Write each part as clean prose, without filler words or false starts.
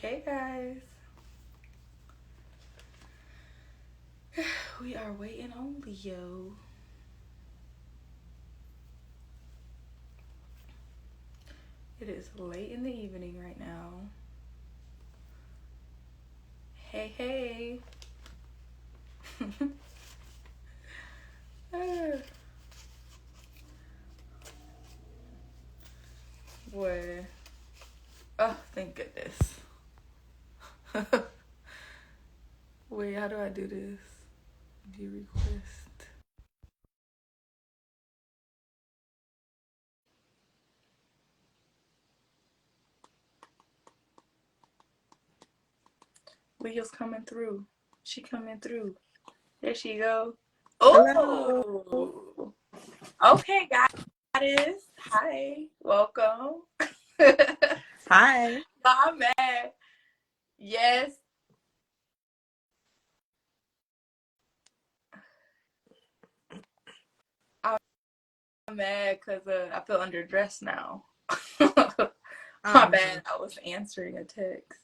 Hey guys, we are waiting on Leo. It is late in the evening right now. Hey, hey. Boy. Oh, thank goodness. Wait, how do I do this? View request. Leo's coming through. She coming through. There she go. Hello. Oh, okay, guys. Hi, welcome. Hi. I'm mad. Yes, I'm mad because I feel underdressed now. My bad. I was answering a text.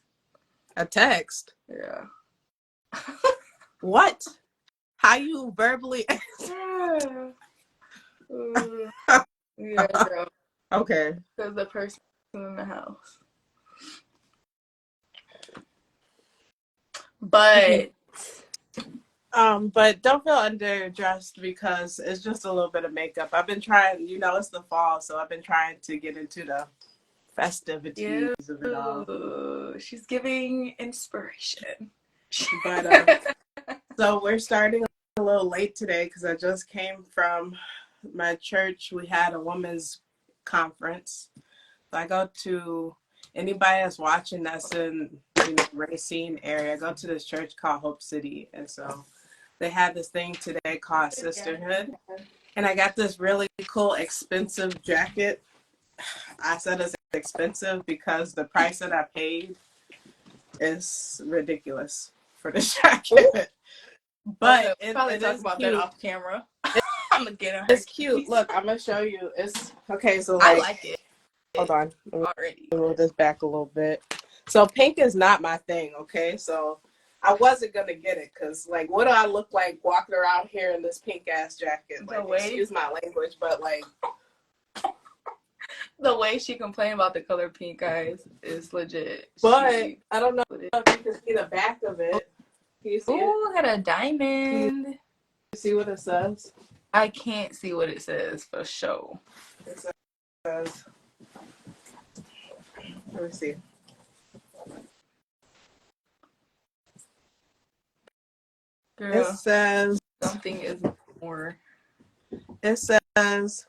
A text. Yeah. What? How you verbally? Yeah, girl. Okay. Because the person in the house. But But don't feel underdressed because it's just a little bit of makeup. I've been trying, it's the fall, so I've been trying to get into the festivities you, of it all. she's giving inspiration. But so we're starting a little late today because I just came from my church. We had a women's conference. So I go to anybody that's watching that's in Racine area. I go to this church called Hope City, and so they had this thing today called Sisterhood, and I got this really cool expensive jacket. I said it's expensive because the price that I paid is ridiculous for this jacket. But Okay, we'll probably it talk is about that cute. off camera. I'm gonna get on her It's cute. case. Look, I'm gonna show you. It's okay. So I like, like hold it on. Let me already. move this back a little bit. So pink is not my thing. Okay, so I wasn't gonna get it because like, what do I look like walking around here in this pink ass jacket? The Like, way excuse my language, but like, the way she complained about the color pink, guys, is legit. but She I don't know put it. if you can see the back of it. Can you see it? Ooh, got a Can you diamond. see what it says? I can't see what it says for sure. It says, let me see. It Girl, says, something is more. it says,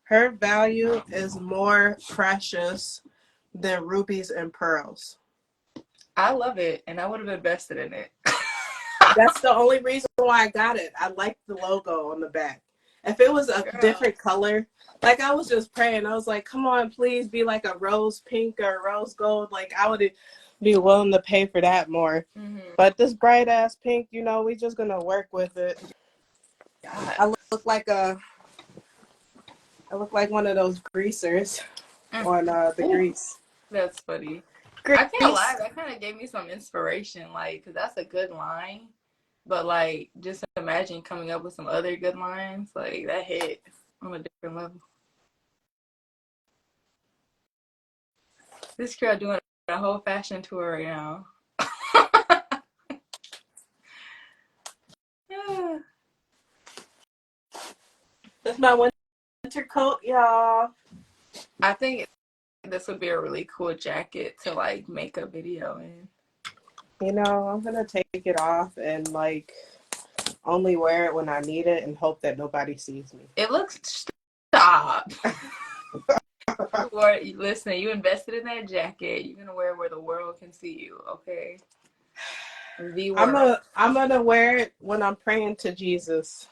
her value is more precious than rubies and pearls. I love it, and I would have invested in it. That's the only reason why I got it. I like the logo on the back. If it was a Girl, different color, like I was just praying, I was like, come on, please be like a rose pink or rose gold. Like I would be willing to pay for that more. mm-hmm. But this bright ass pink, we just gonna work with it. God. I look like I look like one of those greasers on the Ooh, grease. that's funny. I can't lie, Grease. that kind of gave me some inspiration, like, because that's a good line. But, like, just imagine coming up with some other good lines. Like, that hit on a different level. This girl doing a whole fashion tour right now. That's my winter coat, y'all. I think this would be a really cool jacket to, like, make a video in. I'm gonna take it off and like only wear it when I need it and hope that nobody sees me. It looks. Stop. Listen, you invested in that jacket. You're gonna wear it where the world can see you, okay? The world. I'm gonna wear it when I'm praying to Jesus,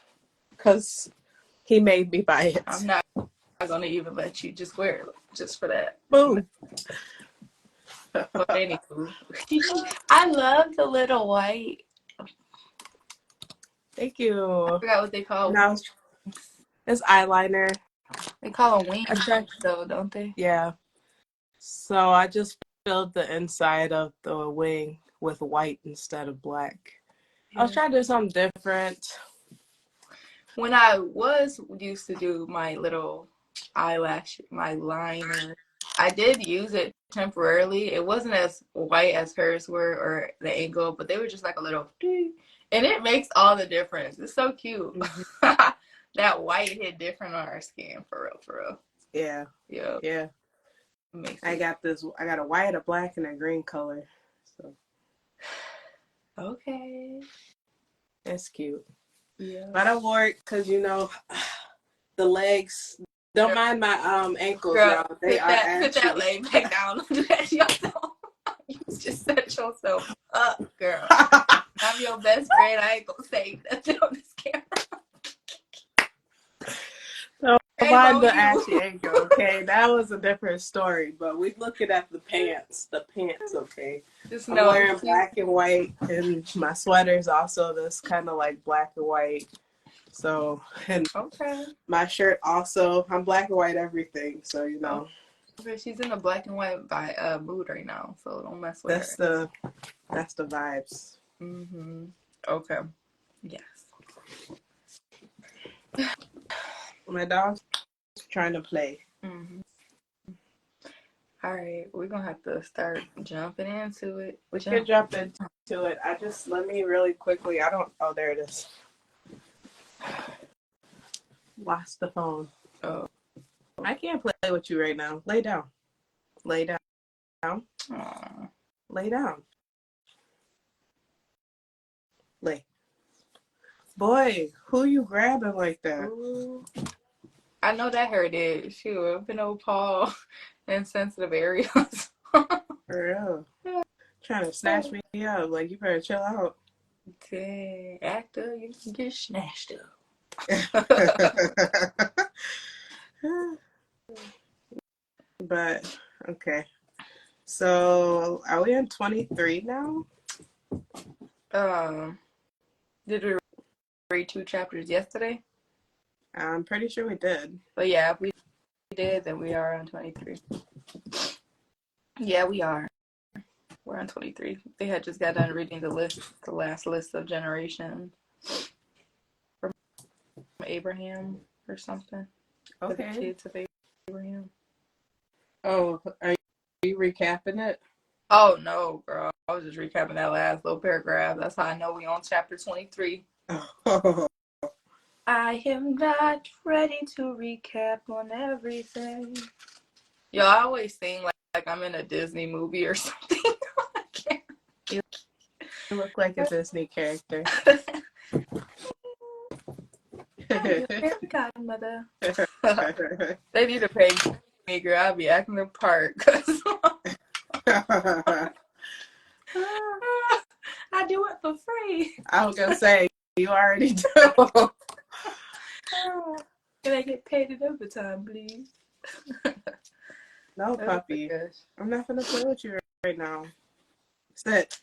cause He made me buy I'm it. not gonna even let you just wear it just for that. Boom. But anywho, I love the little white. Thank I you. forgot what they call Now wings. it's eyeliner. They call them I wings, tried. though, don't they? Yeah. So I just filled the inside of the wing with white instead of black. Yeah. I was trying to do something different. When I was used to do my little eyelash, my liner, I did use it temporarily. It wasn't as white as hers were or the angle, but they were just like a little ding. And it makes all the difference. It's so cute. Mm-hmm. That white hit different on our skin, for real, for real. Yeah. Yeah. Yeah. Makes I it. got a white, a black, and a green color. So Okay. that's cute. Yeah. But I wore it because, the legs, don't mind my ankles, Girl, y'all. They are put that ashy. leg back down. Don't do that to yourself. You just set yourself up, girl. I'm your best friend. I ain't gonna say nothing on this camera. So Shame mind on the you. ashy ankle, okay? That was a different story, but we looking at the pants. The pants, okay? Just I'm know wearing black and white, and my sweater is also this kind of like black and white. So, and okay. my shirt also, I'm black and white everything. So, Okay, she's in a black and white mood right now, so don't mess with that's her. the vibes. Okay. Yes. My dog's trying to play. All right, we're gonna have to start jumping into it. We could jump into it. Let me really quickly. Oh, there it is. Lost the phone. Oh. I can't play with you right now. Lay down. Lay down. Aww. Lay down. Lay. Boy, who you grabbing like that? Ooh. I know that hurt it. Shoot, I've been old Paul in sensitive areas. For real. Trying to snatch me up. Like, you better chill out. Dang, actor, you can get snatched up. But, okay. So, are we in 23 now? Did we read 2 chapters yesterday? I'm pretty sure we did. But yeah, if we did, then we are on 23. Yeah, we are. We're on 23. They had just got done reading the last list of generations from Abraham or something. Okay. The kids of Abraham. Oh, are you recapping it? Oh no, girl. I was just recapping that last little paragraph. That's how I know we on chapter 23. Oh. I am not ready to recap on everything. Yo, I always sing like I'm in a Disney movie or something. I can't. You look like a Disney character. I'm your fairy godmother. They need to pay me, girl. I'll be acting the part. I do it for free. I was gonna say, you already do. Can I get paid in overtime, please? No, puppy. I'm not gonna play with you right now. Sit.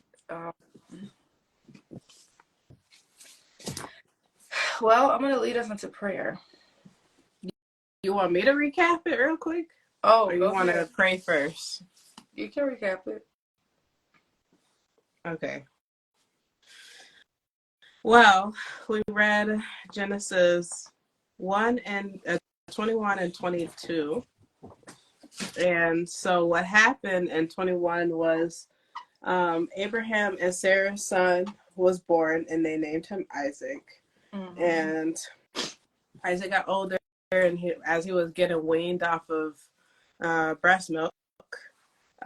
Well, I'm gonna lead us into prayer. You want me to recap it real quick? Oh, or you want to pray first? You can recap it. Okay. Well, we read Genesis 21 and 22. And so what happened in 21 was Abraham and Sarah's son was born, and they named him Isaac. Mm-hmm. And Isaac got older, and as he was getting weaned off of breast milk,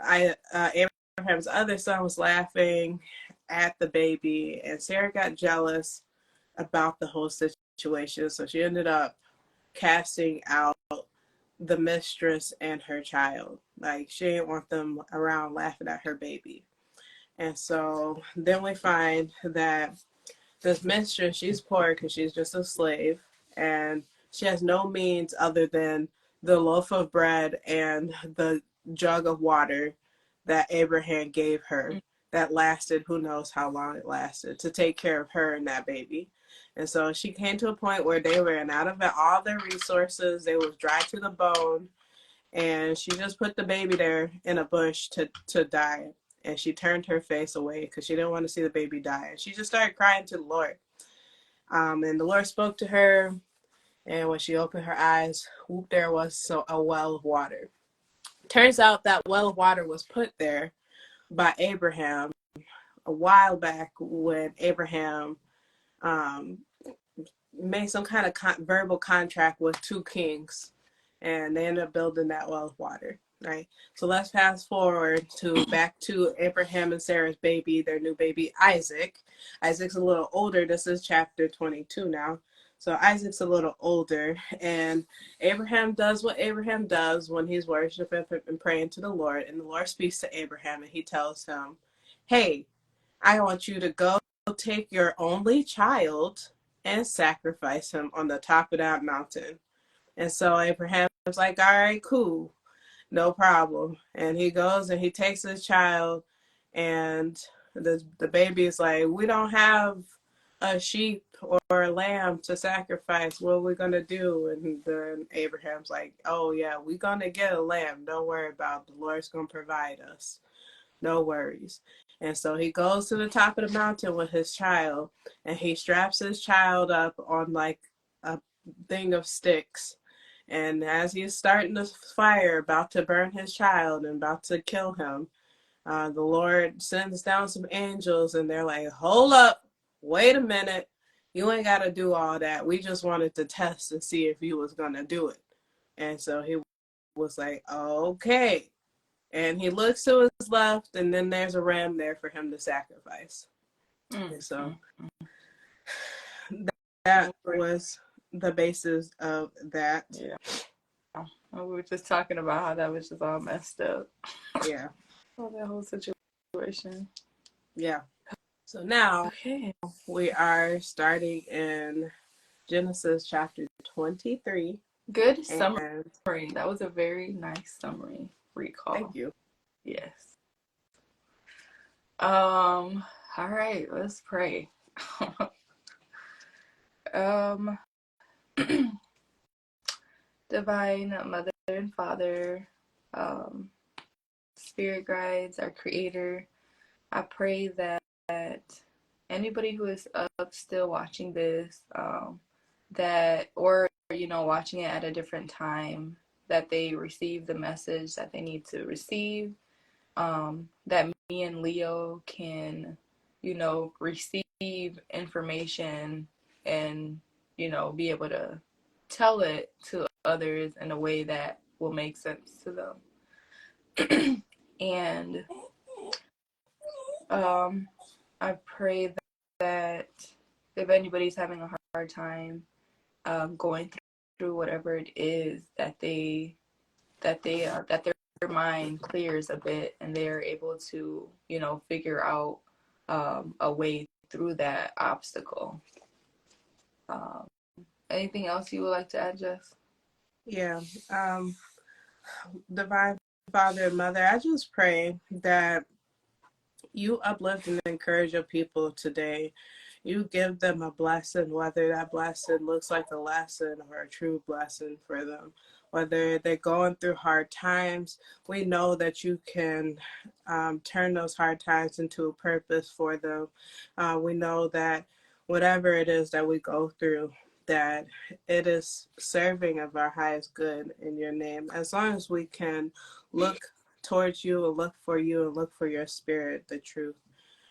Abraham's other son was laughing at the baby, and Sarah got jealous about the whole situation. So she ended up casting out the mistress and her child. Like, she didn't want them around laughing at her baby. And so then we find that this mistress, she's poor because she's just a slave, and she has no means other than the loaf of bread and the jug of water that Abraham gave her that lasted, who knows how long it lasted, to take care of her and that baby. And so she came to a point where they ran out of all their resources. They was dry to the bone. and she just put the baby there in a bush to die. And she turned her face away because she didn't want to see the baby die. And she just started crying to the Lord. And the Lord spoke to her, and when she opened her eyes, whoop, there was a well of water. Turns out that well of water was put there by Abraham a while back when Abraham um, made some kind of verbal contract with two kings, and they ended up building that well of water. Right. So let's fast forward to back to Abraham and Sarah's baby, their new baby Isaac. Isaac's a little older. This is chapter 22 now. So Isaac's a little older, and Abraham does what Abraham does when he's worshiping and praying to the Lord. And the Lord speaks to Abraham, and he tells him, "Hey, I want you to go take your only child and sacrifice him on the top of that mountain." And so Abraham was like, "All right, cool, no problem." And he goes and he takes his child, and the baby is like, "We don't have a sheep or a lamb to sacrifice. What are we gonna do?" And then Abraham's like, "Oh yeah, we're gonna get a lamb. Don't worry about it. The Lord's gonna provide us. No worries." And so he goes to the top of the mountain with his child, and he straps his child up on like a thing of sticks. And as he's starting the fire, about to burn his child and about to kill him, the Lord sends down some angels, and they're like, "Hold up, wait a minute. You ain't got to do all that. We just wanted to test and see if you was going to do it." And so he was like, "Okay." And he looks to his left, and then there's a ram there for him to sacrifice. And so that was the basis of that. Yeah. We were just talking about how that was just all messed up. Yeah. Oh, that whole situation. Yeah. So now Okay. we are starting in Genesis chapter 23. Good And summary. That was a very nice summary recall. Thank you. Yes. All right, let's pray. um Divine Mother and Father, Spirit guides, our Creator, I pray that anybody who is up still watching this, that, or watching it at a different time, that they receive the message that they need to receive, that me and Leo can, receive information and, be able to tell it to others in a way that will make sense to them. And I pray that if anybody's having a hard time going through whatever it is, that their mind clears a bit and they're able to figure out a way through that obstacle. Anything else you would like to add, Jess? Yeah. Divine Father and Mother, I just pray that you uplift and encourage your people today. You give them a blessing, whether that blessing looks like a lesson or a true blessing for them. Whether they're going through hard times, we know that you can turn those hard times into a purpose for them. We know that whatever it is that we go through, that it is serving of our highest good in your name. As long as we can look towards you and look for you and look for your spirit, the truth.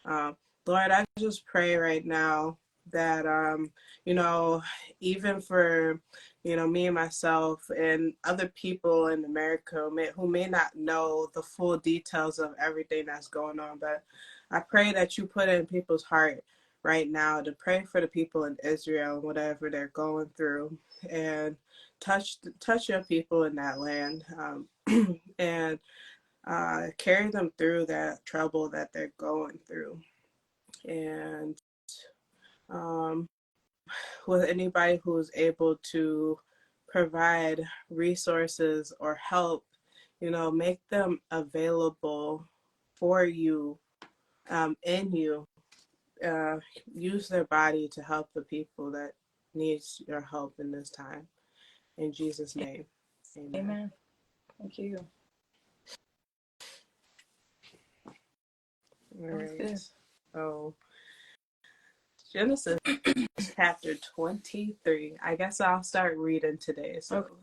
Um, Lord, I just pray right now that, even for, me and myself and other people in America who may not know the full details of everything that's going on, but I pray that you put it in people's heart right now to pray for the people in Israel, whatever they're going through, and touch your people in that land, and carry them through that trouble that they're going through. And with anybody who's able to provide resources or help, make them available for you, in you. Use their body to help the people that needs your help in this time. In Jesus' name, amen. Amen. Thank you. All That was right. good. So Genesis chapter 23. I guess I'll start reading today. So Okay.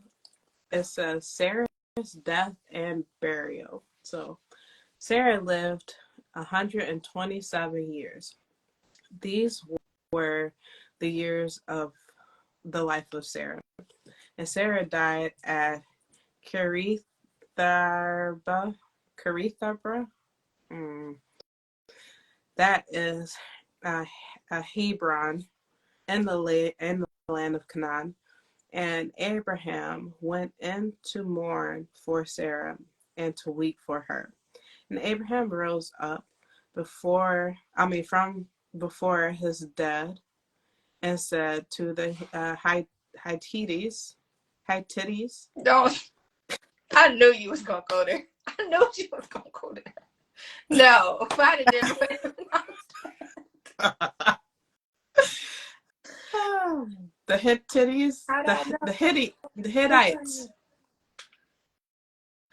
it says Sarah's death and burial. So Sarah lived 127 years. These were the years of the life of Sarah. And Sarah died at Caritharba. Caritharba? Mm. That is a Hebron in the land of Canaan. And Abraham went in to mourn for Sarah and to weep for her. And Abraham rose up from before his death and said to the Hittites. Don't. I knew you was gonna go there. I knew you was gonna go there. No, find a different way to The Hittites, I don't know. the Hittites.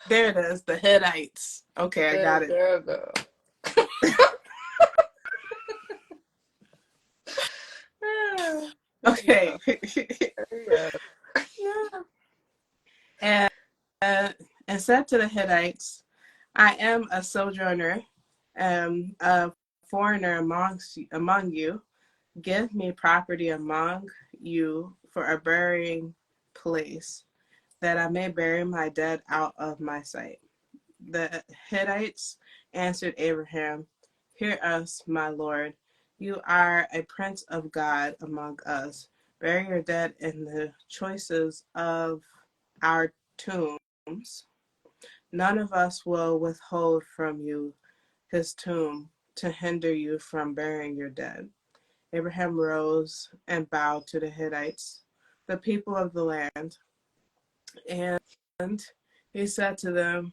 There it is, the Hittites. Okay, I got it. There we go. Okay. Yeah. and, and said to the Hittites, I am a sojourner, a foreigner among you. Give me property among you for a burying place, that I may bury my dead out of my sight. The Hittites answered Abraham, Hear us, my lord. You are a prince of God among us. Bury your dead in the choices of our tombs. None of us will withhold from you his tomb to hinder you from burying your dead. Abraham rose and bowed to the Hittites, the people of the land, and he said to them,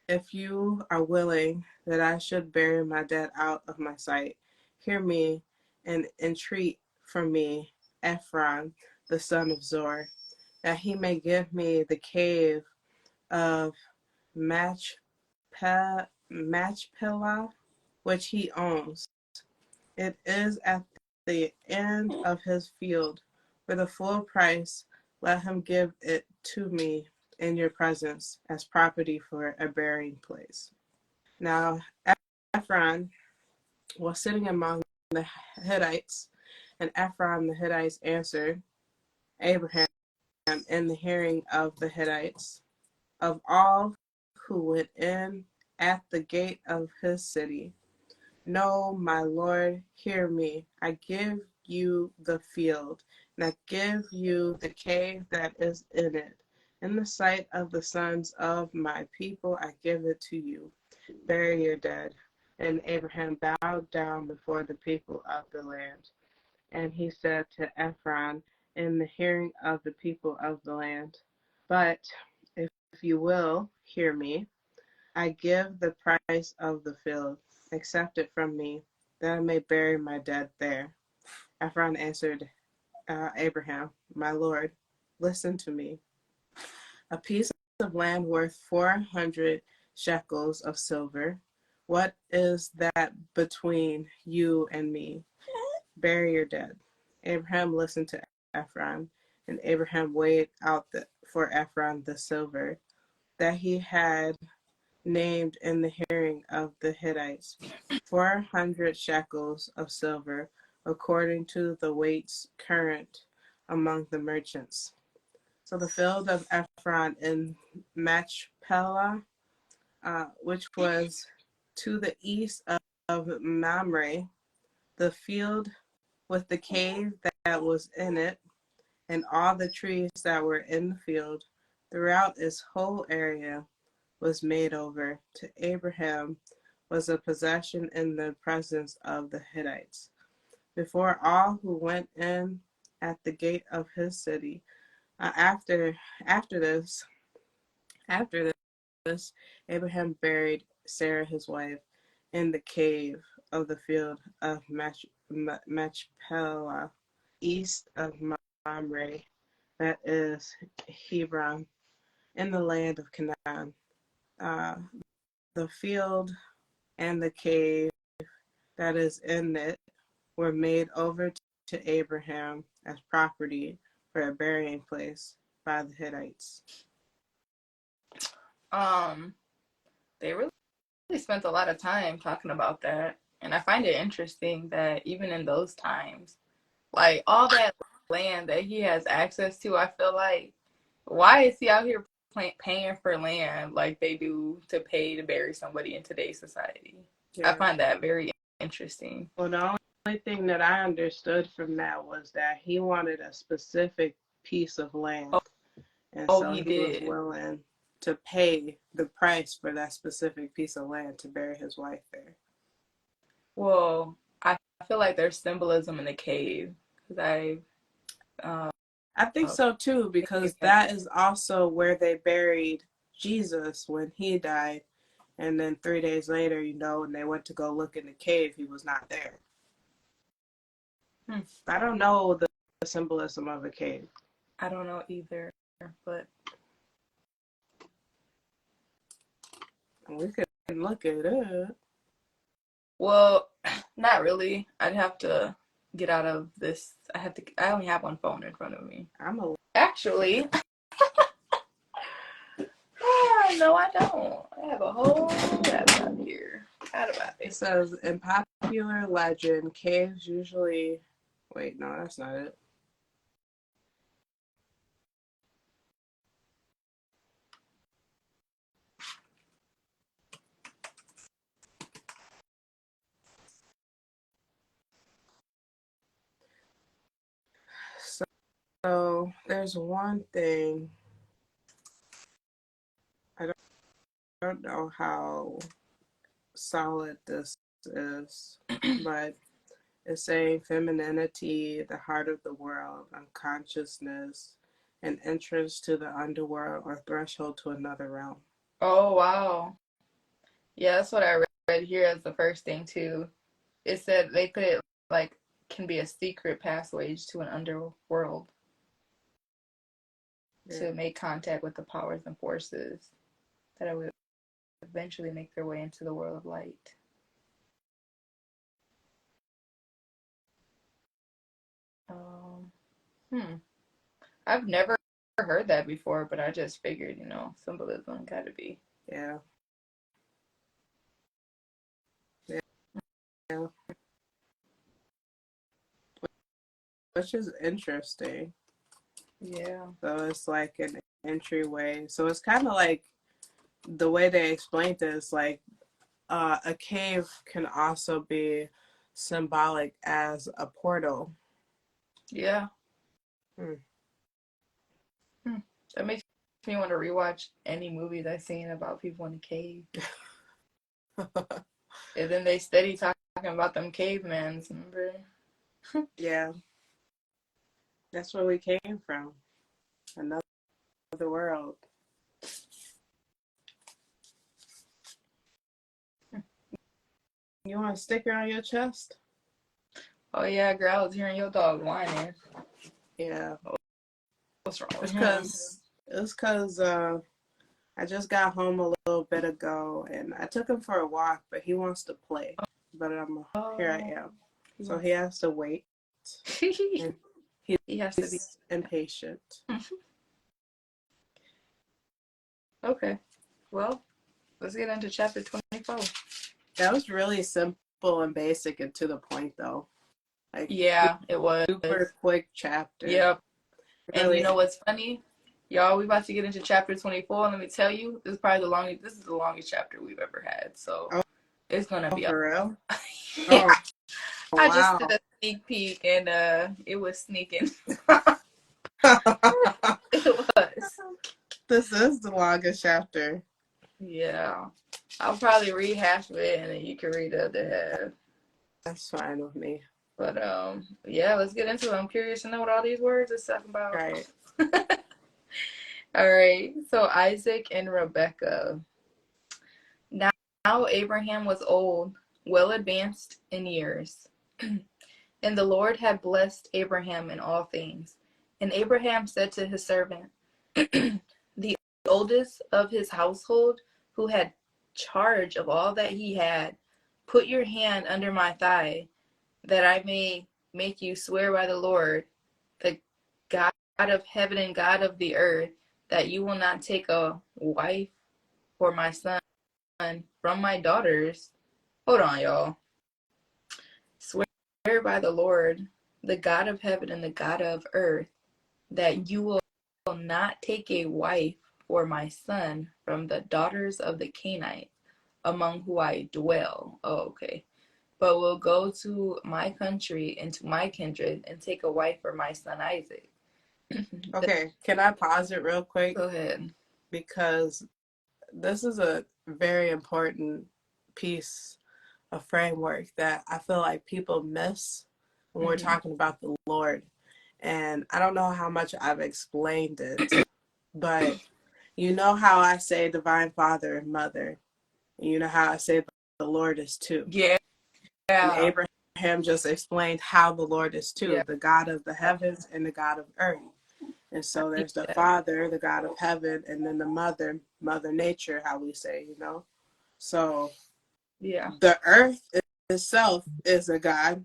If you are willing that I should bury my dead out of my sight, hear me and entreat from me Ephron, the son of Zor, that he may give me the cave of Machpelah, which he owns. It is at the end of his field. For the full price, let him give it to me in your presence as property for a burying place. Now Ephron was sitting among the Hittites, and Ephron the Hittites answered Abraham in the hearing of the Hittites, of all who went in at the gate of his city. No, my lord, hear me. I give you the field, and I give you the cave that is in it. In the sight of the sons of my people, I give it to you. Bury your dead. And Abraham bowed down before the people of the land. And he said to Ephron in the hearing of the people of the land, But if you will hear me, I give the price of the field. Accept it from me, that I may bury my dead there. Ephron answered Abraham, My lord, listen to me. A piece of land worth 400 shekels of silver. What is that between you and me? Bury your dead. Abraham listened to Ephron, and Abraham weighed out for Ephron the silver that he had named in the hearing of the Hittites, 400 shekels of silver, according to the weights current among the merchants. So the field of Ephron in Machpelah, which was to the east of Mamre, the field with the cave that was in it, and all the trees that were in the field, throughout its whole area, was made over to Abraham, was a possession in the presence of the Hittites, before all who went in at the gate of his city. After this, Abraham buried Sarah his wife in the cave of the field of Machpelah, east of Mamre, that is Hebron. in the land of Canaan. Uh, the field and the cave that is in it were made over to Abraham as property for a burying place by the Hittites. Um, they really spent a lot of time talking about that, and I find it interesting that even in those times, like all that land that he has access to, I feel like why is he out here paying for land like they do to pay to bury somebody in today's society? I Yeah. find that very interesting. Well, the only thing that I understood from that was that he wanted a specific piece of land. And Oh, so he he was did. willing to pay the price for that specific piece of land to bury his wife there. Well, I feel like there's symbolism in the cave because uh, I think so too, because that is also where they buried Jesus when he died. And then 3 days later, when they went to go look in the cave, he was not there. I don't know the symbolism of a cave. I don't know either, but We could look it up. well, not really. I'd have to get out of this. I only have one phone in front of me. Actually, no, I don't. I have a whole laptop here. How about it? It says, in popular legend, caves usually... Wait, no, that's not it. So there's one thing. I don't know how solid this is, but it's saying femininity, the heart of the world, unconsciousness, an entrance to the underworld or threshold to another realm. Oh, wow. Yeah, that's what I read here as the first thing, too. It said they put it like can be a secret passage to an underworld to make contact with the powers and forces that would eventually make their way into the world of light. Um, hmm. I've never heard that before, but I just figured, symbolism got to be. Yeah. Yeah. Which is interesting. Yeah. So it's like an entryway. So it's kind of like the way they explained this, like a cave can also be symbolic as a portal. Yeah. That makes me want to rewatch any movies I've seen about people in a cave. And then they steady talking about them cavemans, remember? Yeah. That's where we came from. Another world. You want a sticker on your chest? Oh yeah, girl, I was hearing your dog whining. Yeah. What's wrong with him? It's because I just got home a little bit ago and I took him for a walk, but he wants to play. But here I am. So he has to wait. And he has to be impatient. Okay. Well, let's get into chapter 24. That was really simple and basic and to the point, though. Like, yeah, it was super quick chapter. Yep. Really. And you know what's funny? Y'all, we about to get into chapter 24. And let me tell you, this is the longest chapter we've ever had. So it's gonna be for real. Yeah. Oh, I wow. just did a sneak peek and it was sneaking. It was. This is the longest chapter. Yeah. I'll probably read half of it and then you can read the other half. That's fine with me. But yeah, let's get into it. I'm curious to know what all these words are talking about. Right. All right. So Isaac and Rebekah. Now Abraham was old, well advanced in years. And the Lord had blessed Abraham in all things. And Abraham said to his servant, the oldest of his household, who had charge of all that he had, put your hand under my thigh, that I may make you swear by the Lord, the God of heaven and God of the earth, that you will not take a wife for my son from my daughters. Hold on, y'all. Swear by the Lord, the God of heaven and the God of earth, that you will not take a wife for my son from the daughters of the Canaanites, among who I dwell. Oh, okay. But will go to my country and to my kindred and take a wife for my son Isaac. Okay, can I pause it real quick? Go ahead. Because this is a very important piece of framework that I feel like people miss when we're talking about the Lord. And I don't know how much I've explained it, but you know how I say divine father and mother. And you know how I say the Lord is two. Yeah. And Abraham just explained how the Lord is two, the God of the heavens and the God of earth. And so there's the Father, the God of heaven, and then the Mother, Mother Nature, how we say, you know. So the earth itself is a God,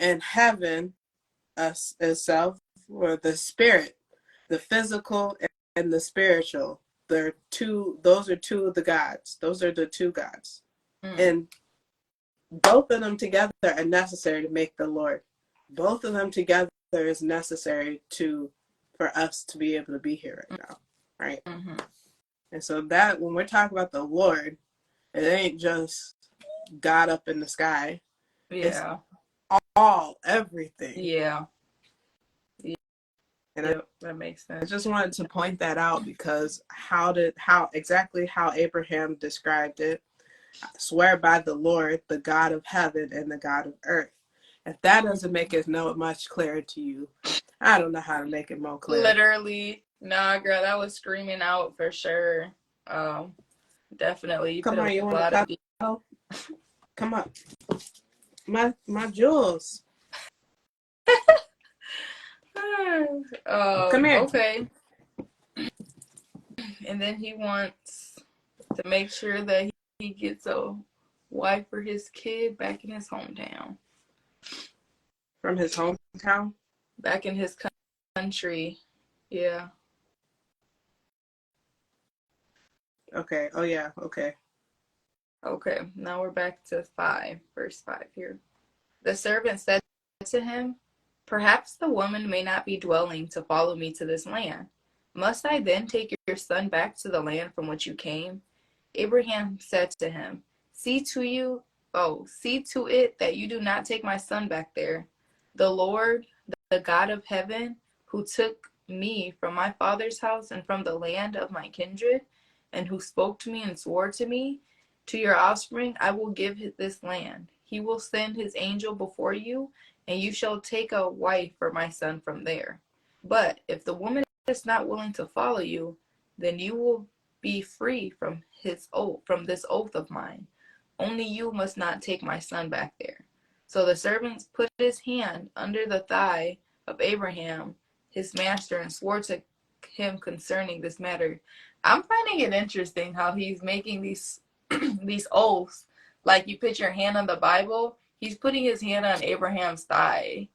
and heaven itself, or the spirit, the physical and the spiritual. They're two. Those are two of the gods. Those are the two gods, and both of them together are necessary to make the Lord. Both of them together is necessary for us to be able to be here right now, right? And so that when we're talking about the Lord, it ain't just God up in the sky. It's everything. And that makes sense. I just wanted to point that out because how Abraham described it. I swear by the Lord, the God of heaven and the God of earth. If that doesn't make it much clearer to you, I don't know how to make it more clear. Literally, nah, girl, that was screaming out for sure. Definitely. Come on, you want to cuddle? Come on, my jewels. Come here. Okay. And then he wants to make sure that he gets a wife for his kid back in his hometown. From his hometown? Back in his country. Yeah. Okay. Oh, yeah. Okay. Okay. Now we're back to verse 5 here. The servant said to him, perhaps the woman may not be dwelling to follow me to this land. Must I then take your son back to the land from which you came? Abraham said to him, see to it that you do not take my son back there. The Lord, the God of heaven, who took me from my father's house and from the land of my kindred, and who spoke to me and swore to me, to your offspring I will give this land. He will send his angel before you, and you shall take a wife for my son from there. But if the woman is not willing to follow you, then you will be free from this oath of mine. Only you must not take my son back there. So the servant put his hand under the thigh of Abraham, his master, and swore to him concerning this matter. I'm finding it interesting how he's making these these oaths. Like you put your hand on the Bible, he's putting his hand on Abraham's thigh.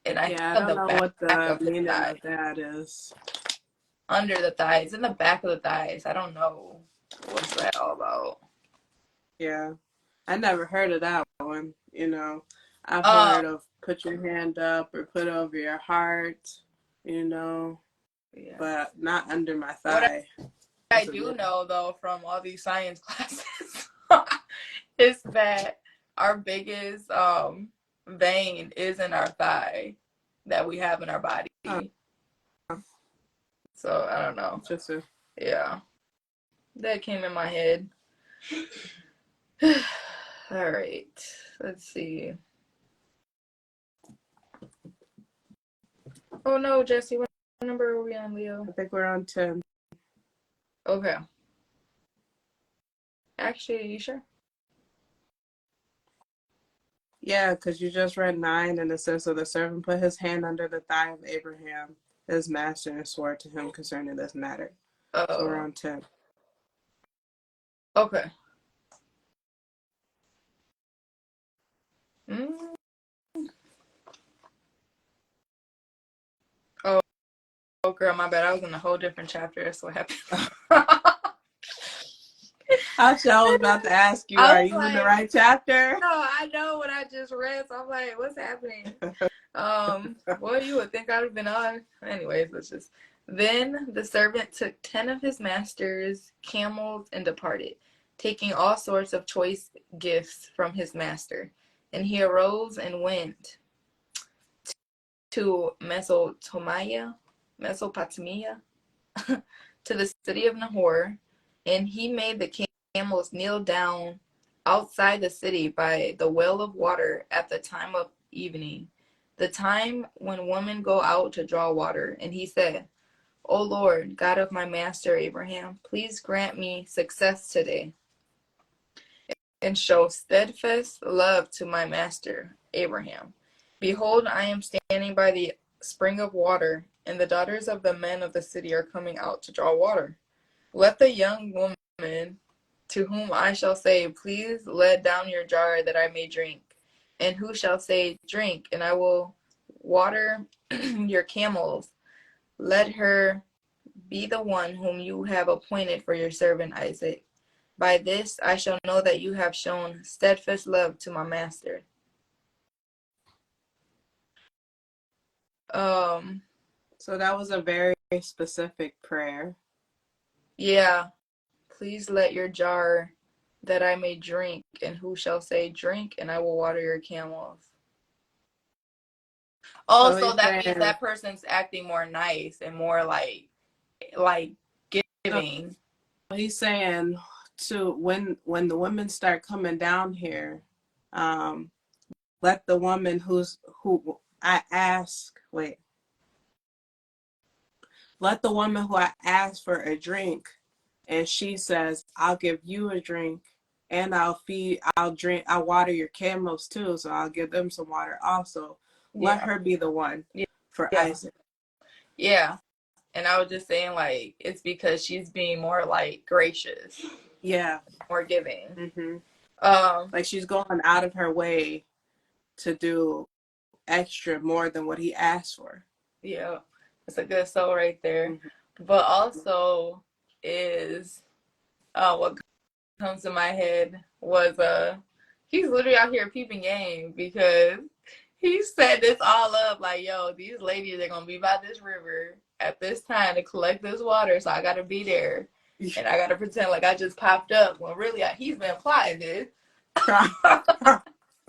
And I don't know what the meaning of that is. Under the thighs, in the back of the thighs. I don't know. What's that all about? Yeah. I never heard of that one. You know, I've heard of put your hand up or put over your heart, you know, but not under my thigh. What I do know, though, from all these science classes is that our biggest vein is in our thigh that we have in our body. So, I don't know. Yeah. That came in my head. All right. Let's see. Oh, no, Jesse. What number are we on, Leo? I think we're on 10. Okay. Actually, are you sure? Yeah, because you just read 9, and it says, so the servant put his hand under the thigh of Abraham, his master, and swore to him concerning this matter. So we're Oh, on 10. okay. Mm. Oh, oh, girl, my bad. I was in a whole different chapter. That's what happened. Actually, I was about to ask you, I are was you in the like, right chapter? no, I know what I just read. So I'm like, what's happening? Boy, you would think I'd have been on. Anyways, let's just. Then the servant took 10 of his master's camels and departed, taking all sorts of choice gifts from his master. And he arose and went to Mesopotamia, to the city of Nahor, and he made the camels kneel down outside the city by the well of water at the time of evening, the time when women go out to draw water. And he said, O Lord, God of my master Abraham, please grant me success today and show steadfast love to my master Abraham. Behold, I am standing by the spring of water, and the daughters of the men of the city are coming out to draw water. Let the young woman to whom I shall say, please let down your jar that I may drink, and who shall say, drink, and I will water your camels, let her be the one whom you have appointed for your servant Isaac. By this I shall know that you have shown steadfast love to my master. Um, So that was a very specific prayer. yeah, please let your jar that I may drink, and who shall say, drink, and I will water your camels. So Also, he's that means saying, that person's acting more nice and more like so giving. he's saying to when the women start coming down here, um, let the woman who I ask, wait, let the woman who I ask for a drink, and she says, I'll give you a drink, and I'll water your camels too, so I'll give them some water also. Let Yeah, her be the one for yeah, Isaac. yeah. And I was just saying, like, it's because she's being more like gracious, Yeah. more giving. Mm-hmm. Um, Like she's going out of her way to do extra more than what he asked for. yeah, it's a good soul right there. Mm-hmm. But also is what comes to my head was he's literally out here peeping game because he set this all up like, yo, these ladies are gonna be by this river at this time to collect this water, so I gotta be there. And I gotta pretend like I just popped up when really he's been plotting this.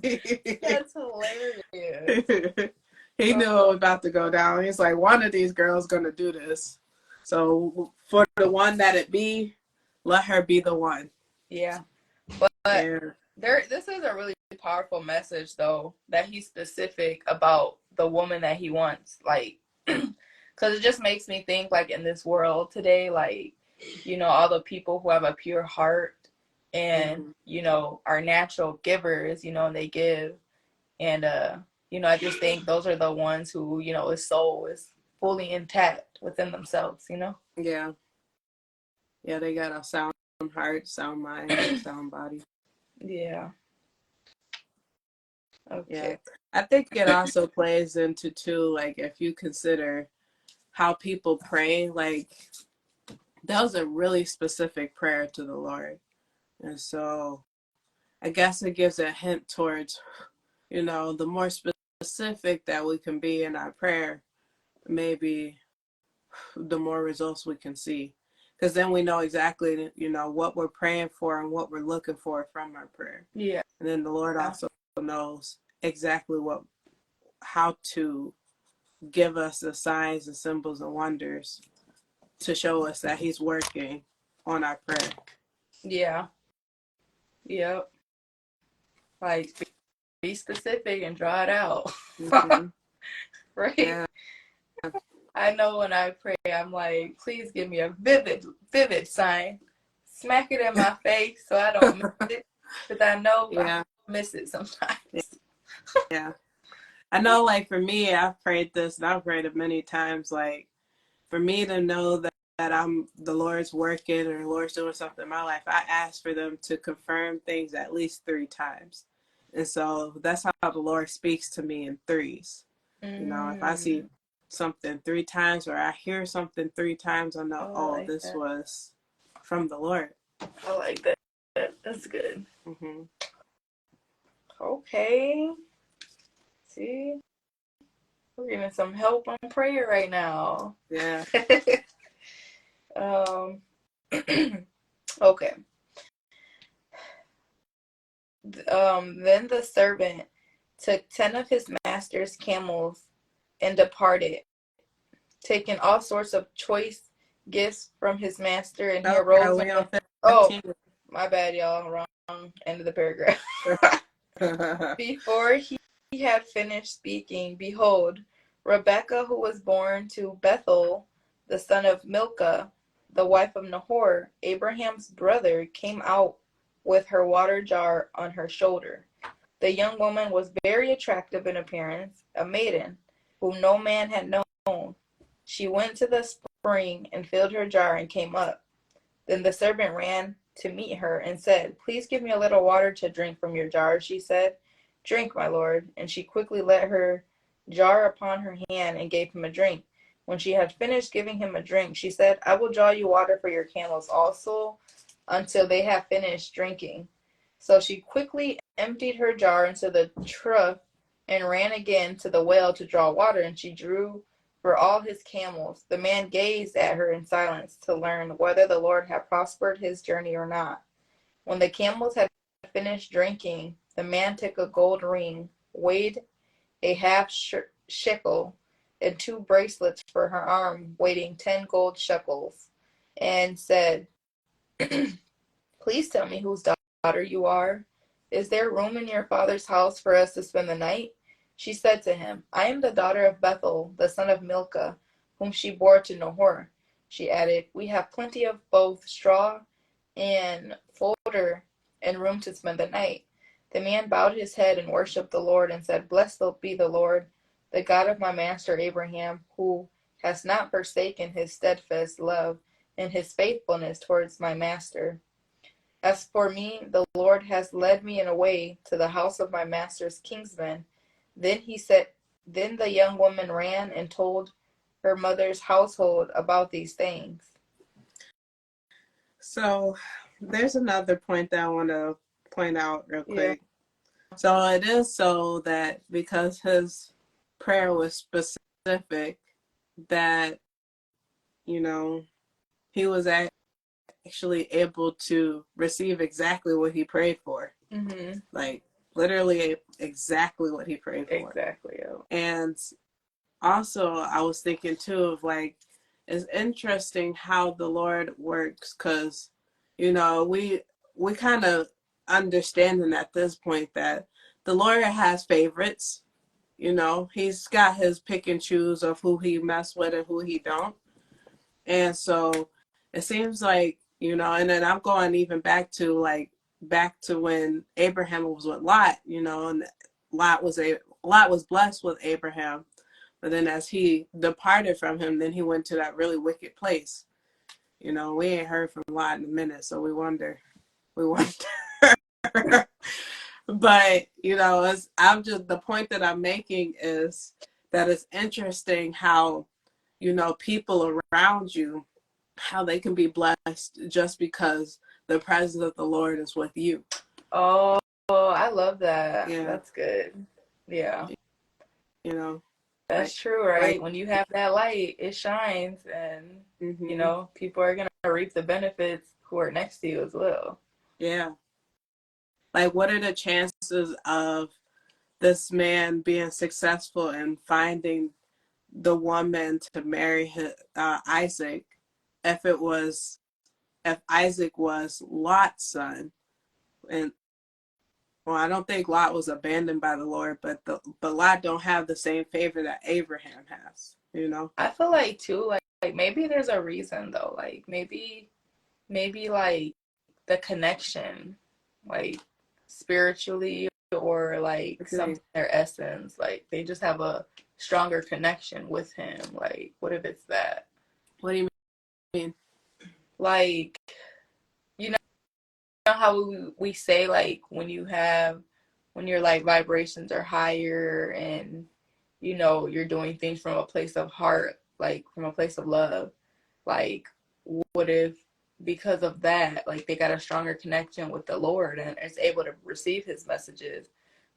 That's hilarious. He knew it Oh, was about to go down. He's like, one of these girls gonna do this. So for the one that it be, let her be the one. yeah. But Yeah. this is a really powerful message though, that he's specific about the woman that he wants, like because it just makes me think like in this world today, like, all the people who have a pure heart and Mm-hmm. are natural givers, and they give, and I just think those are the ones who, his soul is fully intact within themselves. Yeah. Yeah, they got a sound heart, sound mind, sound body. Yeah. Yeah. Okay. I think it also plays into too, like if you consider how people pray, like that was a really specific prayer to the Lord. And so I guess it gives a hint towards, the more specific that we can be in our prayer, maybe the more results we can see. Because then we know exactly, what we're praying for and what we're looking for from our prayer. Yeah. And then the Lord also knows exactly how to give us the signs and symbols and wonders to show us that He's working on our prayer. Yeah. Yep. Like, be specific and draw it out. Mm-hmm. Right? Yeah. I know when I pray, I'm like, please give me a vivid sign. Smack it in my face so I don't miss it. Because I know I Yeah. miss it sometimes. Yeah. I know, like, for me, I've prayed this and I've prayed it many times, like, for me to know I'm the Lord's working or the Lord's doing something in my life, I ask for them to confirm things at least 3 times. And so that's how the Lord speaks to me in threes. If I see Mm. something 3 times or I hear something 3 times, I know, Oh, I oh, like this that. was from the Lord. I like that. That's good. Mm-hmm. Okay. See, we're getting some help on prayer right now. Yeah. um. Okay. Then the servant took 10 of his master's camels and departed, taking all sorts of choice gifts from his master, and he Okay, arose we and on went. Oh, 15. my bad, y'all. Wrong end of the paragraph. Before he had finished speaking, behold, Rebekah, who was born to Bethuel, the son of Milcah, the wife of Nahor, Abraham's brother, came out with her water jar on her shoulder. The young woman was very attractive in appearance, a maiden, whom no man had known. She went to the spring and filled her jar and came up. Then the servant ran to meet her and said, "Please give me a little water to drink from your jar," she said. "Drink, my lord." And she quickly let her jar upon her hand and gave him a drink. When she had finished giving him a drink, she said, "I will draw you water for your camels also until they have finished drinking." So she quickly emptied her jar into the trough and ran again to the well to draw water, and she drew for all his camels. The man gazed at her in silence to learn whether the Lord had prospered his journey or not. When the camels had finished drinking, the man took a gold ring, weighed a half shekel, and 2 bracelets for her arm, weighing 10 gold shekels, and said, "Please tell me whose daughter you are. Is there room in your father's house for us to spend the night?" She said to him, "I am the daughter of Bethuel, the son of Milcah, whom she bore to Nahor." She added, "We have plenty of both straw and fodder and room to spend the night." The man bowed his head and worshipped the Lord and said, "Blessed be the Lord, the God of my master Abraham, who has not forsaken his steadfast love and his faithfulness towards my master. As for me, the Lord has led me in a way to the house of my master's kinsman." Then he said, then the young woman ran and told her mother's household about these things. So there's another point that I want to point out real Yeah. quick. So it is so that because his prayer was specific, that, he was actually able to receive exactly what he prayed for. Mm-hmm. Like, literally exactly what he prayed for. Exactly. Yeah. And also, I was thinking too of like, it's interesting how the Lord works, because, we kind of understanding at this point that the Lord has favorites. He's got his pick and choose of who he mess with and who he don't. And so it seems like, and then I'm going even back to when Abraham was with Lot, and Lot was blessed with Abraham. But then as he departed from him, then he went to that really wicked place. We ain't heard from Lot in a minute, so we wonder. But, I'm just, the point that I'm making is that it's interesting how, people around you, how they can be blessed just because the presence of the Lord is with you. Oh, I love that. Yeah. That's good. Yeah. You know, That's like, true, right? like, When you have that light, it shines, and mm-hmm. people are gonna reap the benefits who are next to you as well. Yeah. Like, what are the chances of this man being successful in finding the woman to marry Isaac if Isaac was Lot's son? And well, I don't think Lot was abandoned by the Lord, but Lot don't have the same favor that Abraham has. I feel like too, like maybe there's a reason though. Like maybe like the connection, like spiritually or like What do you something mean? their essence, like they just have a stronger connection with him. Like what if it's that? What do you Like, you know how we say, like, when your like vibrations are higher, and you're doing things from a place of heart, like from a place of love. Like, what if, because of that, like, they got a stronger connection with the Lord and is able to receive his messages,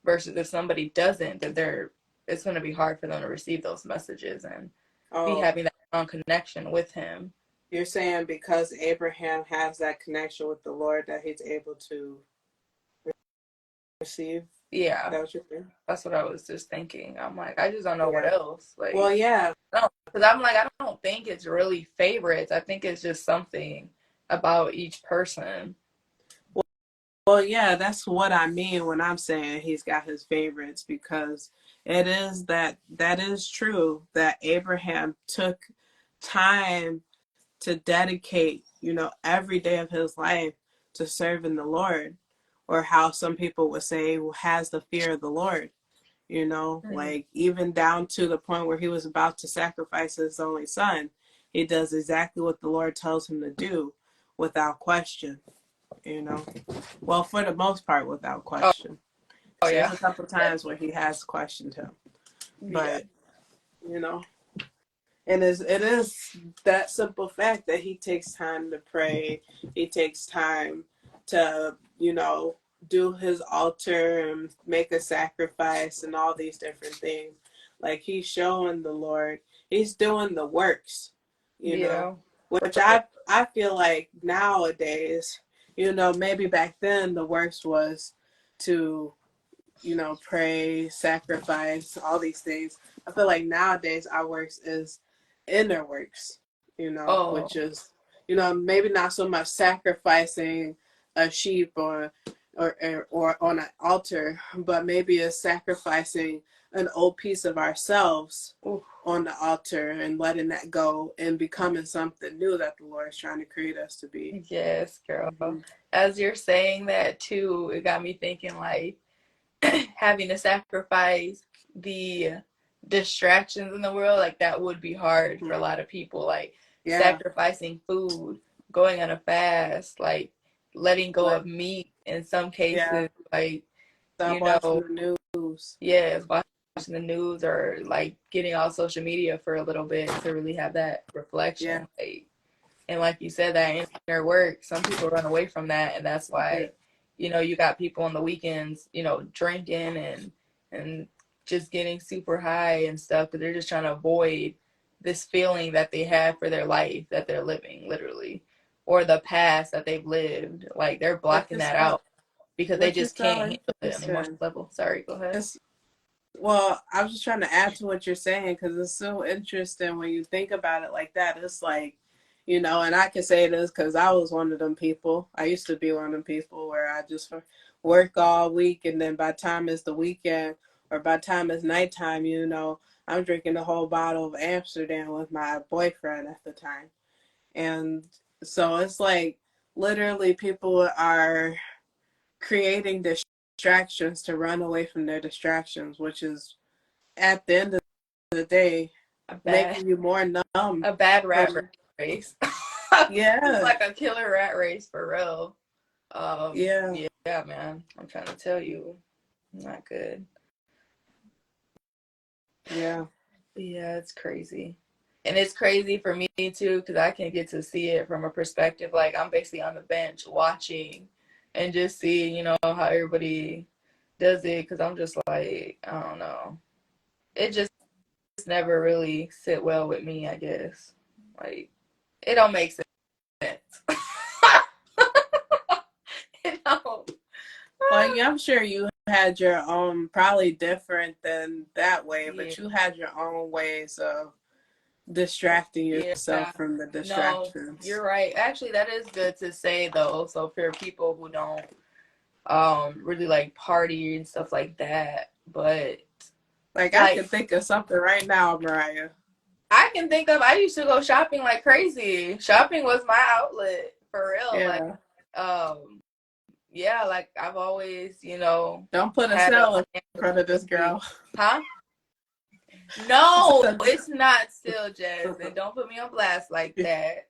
versus if somebody doesn't, it's going to be hard for them to receive those messages and be Oh, having that strong connection with him. you're saying because Abraham has that connection with the Lord that he's able to receive? Yeah, That what you're saying? that's what I was just thinking. I'm like, I just don't know what Yeah. else. Well, Like, yeah. no, because I'm like, I don't think it's really favorites. I think it's just something about each person. Well, yeah, that's what I mean when I'm saying he's got his favorites, because that is true that Abraham took time to dedicate, every day of his life to serving the Lord, or how some people would say, well, has the fear of the Lord, Mm. like even down to the point where he was about to sacrifice his only son. He does exactly what the Lord tells him to do without question, you know. Well, for the most part, without Oh, question. oh So there's yeah, a couple times where he has questioned him, yeah, but you know, and it is that simple fact that he takes time to pray. He takes time to, do his altar and make a sacrifice and all these different things. Like he's showing the Lord, he's doing the works, yeah. which I feel like nowadays, maybe back then the works was to, pray, sacrifice, all these things. I feel like nowadays our works is inner works, which Oh, is, maybe not so much sacrificing a sheep or on an altar, but maybe it's sacrificing an old piece of ourselves oof. on the altar and letting that go and becoming something new that the Lord is trying to create us to be. Yes, girl. Mm-hmm. As you're saying that too, it got me thinking, like, having to sacrifice the distractions in the world, like that would be hard for a lot of people. Like Yeah, sacrificing food, going on a fast, like letting go like of meat in some yeah, cases, like, stop you watching know, the news. yes, watching the news, or like getting off social media for a little bit to really have that Yeah, reflection. Like, and like you said, that inner work, some people run away from that, and that's yeah. why, you got people on the weekends, drinking and just getting super high and stuff, because they're just trying to avoid this feeling that they have for their life that they're living, literally, or the past that they've lived. Like, they're Which blocking is that so, out because they which is just can't so handle it on an emotional interesting. level. Sorry, go ahead. It's Well, I was just trying to add to what you're saying because it's so interesting when you think about it like that. It's like, and I can say this because I was one of them people. I used to be one of them people where I just work all week, and then by the time it's the weekend or by the time it's nighttime, I'm drinking the whole bottle of Amsterdam with my boyfriend at the time. And so it's like literally people are creating distractions to run away from their distractions, which is at the end of the day A bad, making you more numb a bad rat from race. It's yeah, like a killer rat race for real. yeah, Yeah, man. I'm trying to tell you, not good. yeah. Yeah, it's crazy. And it's crazy for me too, because I can get to see it from a perspective. Like, I'm basically on the bench watching and just seeing, how everybody does it. Because I'm just like, I don't know. It just never really sit well with me, I guess. Like, it don't make sense. It don't. Well, yeah, I'm sure you had your own, probably different than that way, Yeah. but you had your own ways of distracting yourself Yeah. from the No, distractions. you're right. Actually, that is good to say though. So for people who don't really like party and stuff like that, but Like I like can think of something right now, Mariah. I can think of, I used to go shopping like crazy. Shopping was my outlet for real. Like, Yeah. um yeah, like I've always, Don't put a had a cell in front of this financial, girl. huh? No, it's not still, Jazz, and don't put me on blast like that.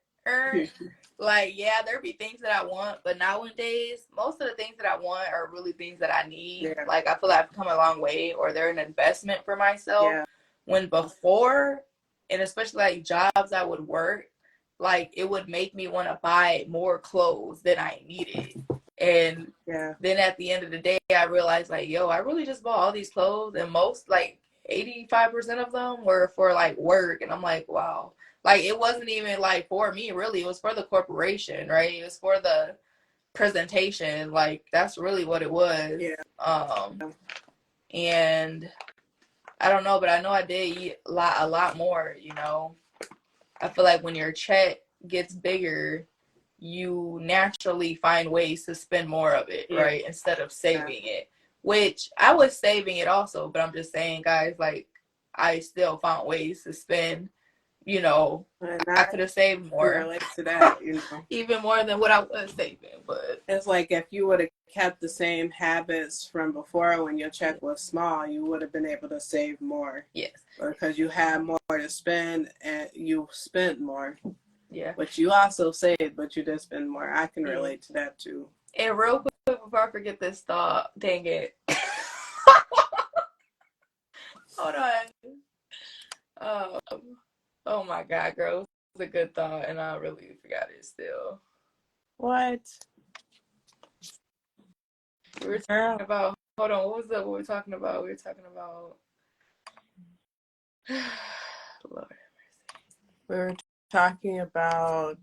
Like, yeah, there be things that I want, but nowadays, most of the things that I want are really things that I need. Yeah. Like, I feel like I've come a long way, or they're an investment for myself. Yeah. When before, and especially like jobs I would work, like it would make me want to buy more clothes than I needed. And Yeah. then at the end of the day, I realized like, yo, I really just bought all these clothes, and most like 85% of them were for like work. And I'm like, wow. Like it wasn't even like for me really, it was for the corporation, right? It was for the presentation. Like that's really what it was. Yeah. And I don't know, but I know I did eat a lot more, you know. I feel like when your check gets bigger, you naturally find ways to spend more of it, Yeah. right? Instead of saving it. Which I was saving it also, but I'm just saying, guys, like I still found ways to spend, you know, And I I could have saved can more. relate to that, you know. Even more than what I was saving, but It's like if you would have kept the same habits from before when your check was small, you would have been able to save more. yes. Because you had more to spend and you spent more. Yeah. But you also saved, but you did spend more. I can relate to that too. And real quick before I forget this thought, dang it. Hold on. Oh my God, girl. It was a good thought and I really forgot it still. What? We were talking about, hold on, what was that? What were we talking about? We were talking about, Lord. We were talking about,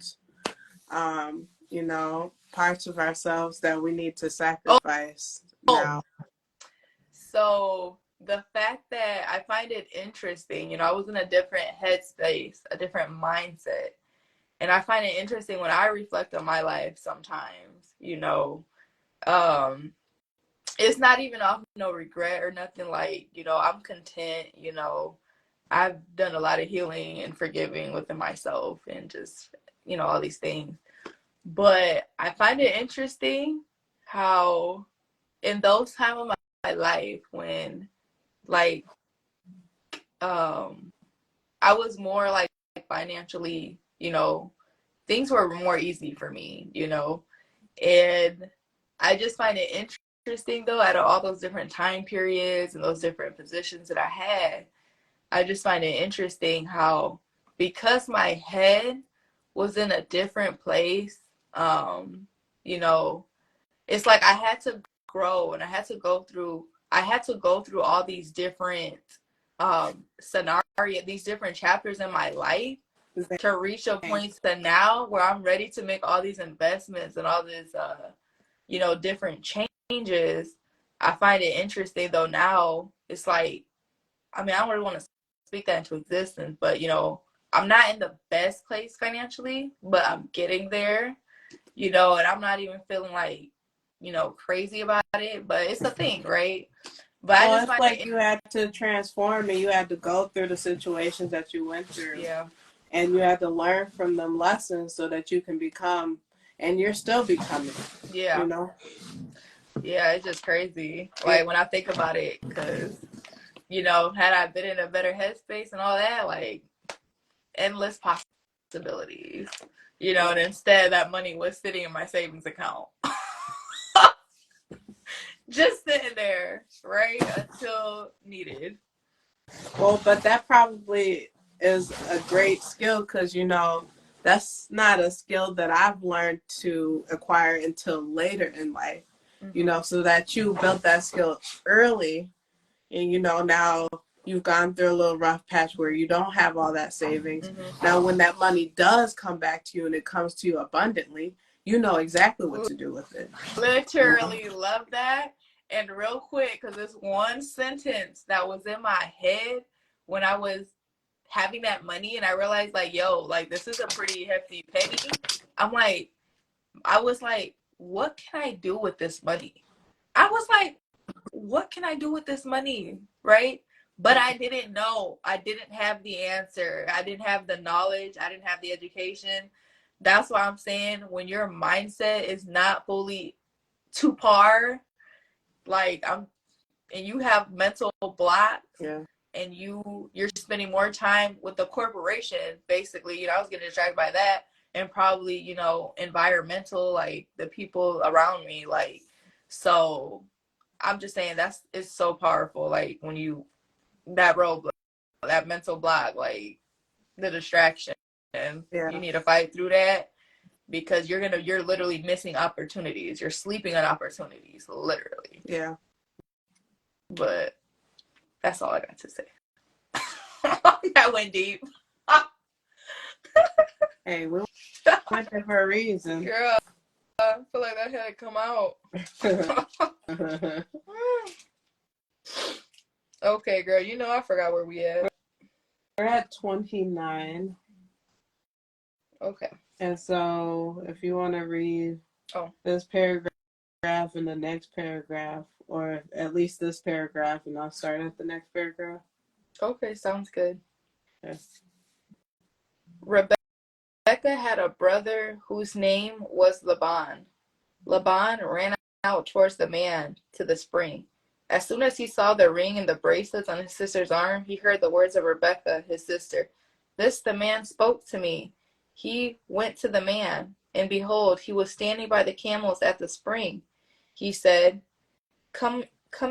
you know, parts of ourselves that we need to sacrifice now. So the fact that I find it interesting, you know, I was in a different headspace, a different mindset. And I find it interesting when I reflect on my life sometimes, you know, it's not even off no regret or nothing. Like, you know, I'm content, you know, I've done a lot of healing and forgiving within myself and just, you know, all these things. But I find it interesting how in those times of my life when like I was more like financially, you know, things were more easy for me, you know. And I just find it interesting though, out of all those different time periods and those different positions that I had, I just find it interesting how because my head was in a different place, you know, it's like I had to grow and I had to go through all these different these different chapters in my life to reach a point to now where I'm ready to make all these investments and all this you know, different changes. I find it interesting though now. It's like, I mean, I don't really want to speak that into existence, but you know, I'm not in the best place financially, but I'm getting there, you know, and I'm not even feeling like, you know, crazy about it, but it's a thing, right? But Well, I just it's find like you had to transform and you had to go through the situations that you went through. Yeah. And you had to learn from them lessons so that you can become, and you're still becoming. Yeah. You know? Yeah, it's just crazy. Like when I think about it, because, you know, had I been in a better headspace and all that, like endless possibilities, you know, and instead that money was sitting in my savings account. Just sitting there, right? Until needed. Well, but that probably is a great skill because, you know, that's not a skill that I've learned to acquire until later in life, you know, so that you built that skill early and, you know, now you've gone through a little rough patch where you don't have all that savings. Now, when that money does come back to you and it comes to you abundantly, you know exactly what to do with it. Literally love that. And real quick, because this one sentence that was in my head when I was having that money and I realized like, yo, like this is a pretty hefty penny. I'm like, I was like, what can I do with this money? I was like, what can I do with this money? Right? But I didn't know. I didn't have the answer. I didn't have the knowledge. I didn't have the education. That's why I'm saying when your mindset is not fully to par, like and you have mental blocks, and you're spending more time with the corporation, basically, you know, I was getting distracted by that. and probably, you know, environmental, like the people around me. Like, so I'm just saying it's so powerful. Like when you, that roadblock, that mental block, like the distraction, and you Yeah. need to fight through that because you're literally missing opportunities. You're sleeping on opportunities, literally. Yeah. But that's all I got to say. That went deep. Hey, we went there for a reason. Girl, I feel like that had to come out. Okay, girl, you know I forgot where we at. We're at 29. Okay. And so if you want to read this paragraph and the next paragraph, or at least this paragraph, and I'll start at the next paragraph. Okay, sounds good. Yes. Rebecca had a brother whose name was Laban. Laban ran out towards the man to the spring. As soon as he saw the ring and the bracelets on his sister's arm, he heard the words of Rebecca, his sister. This the man spoke to me. He went to the man, and behold, he was standing by the camels at the spring. He said, Come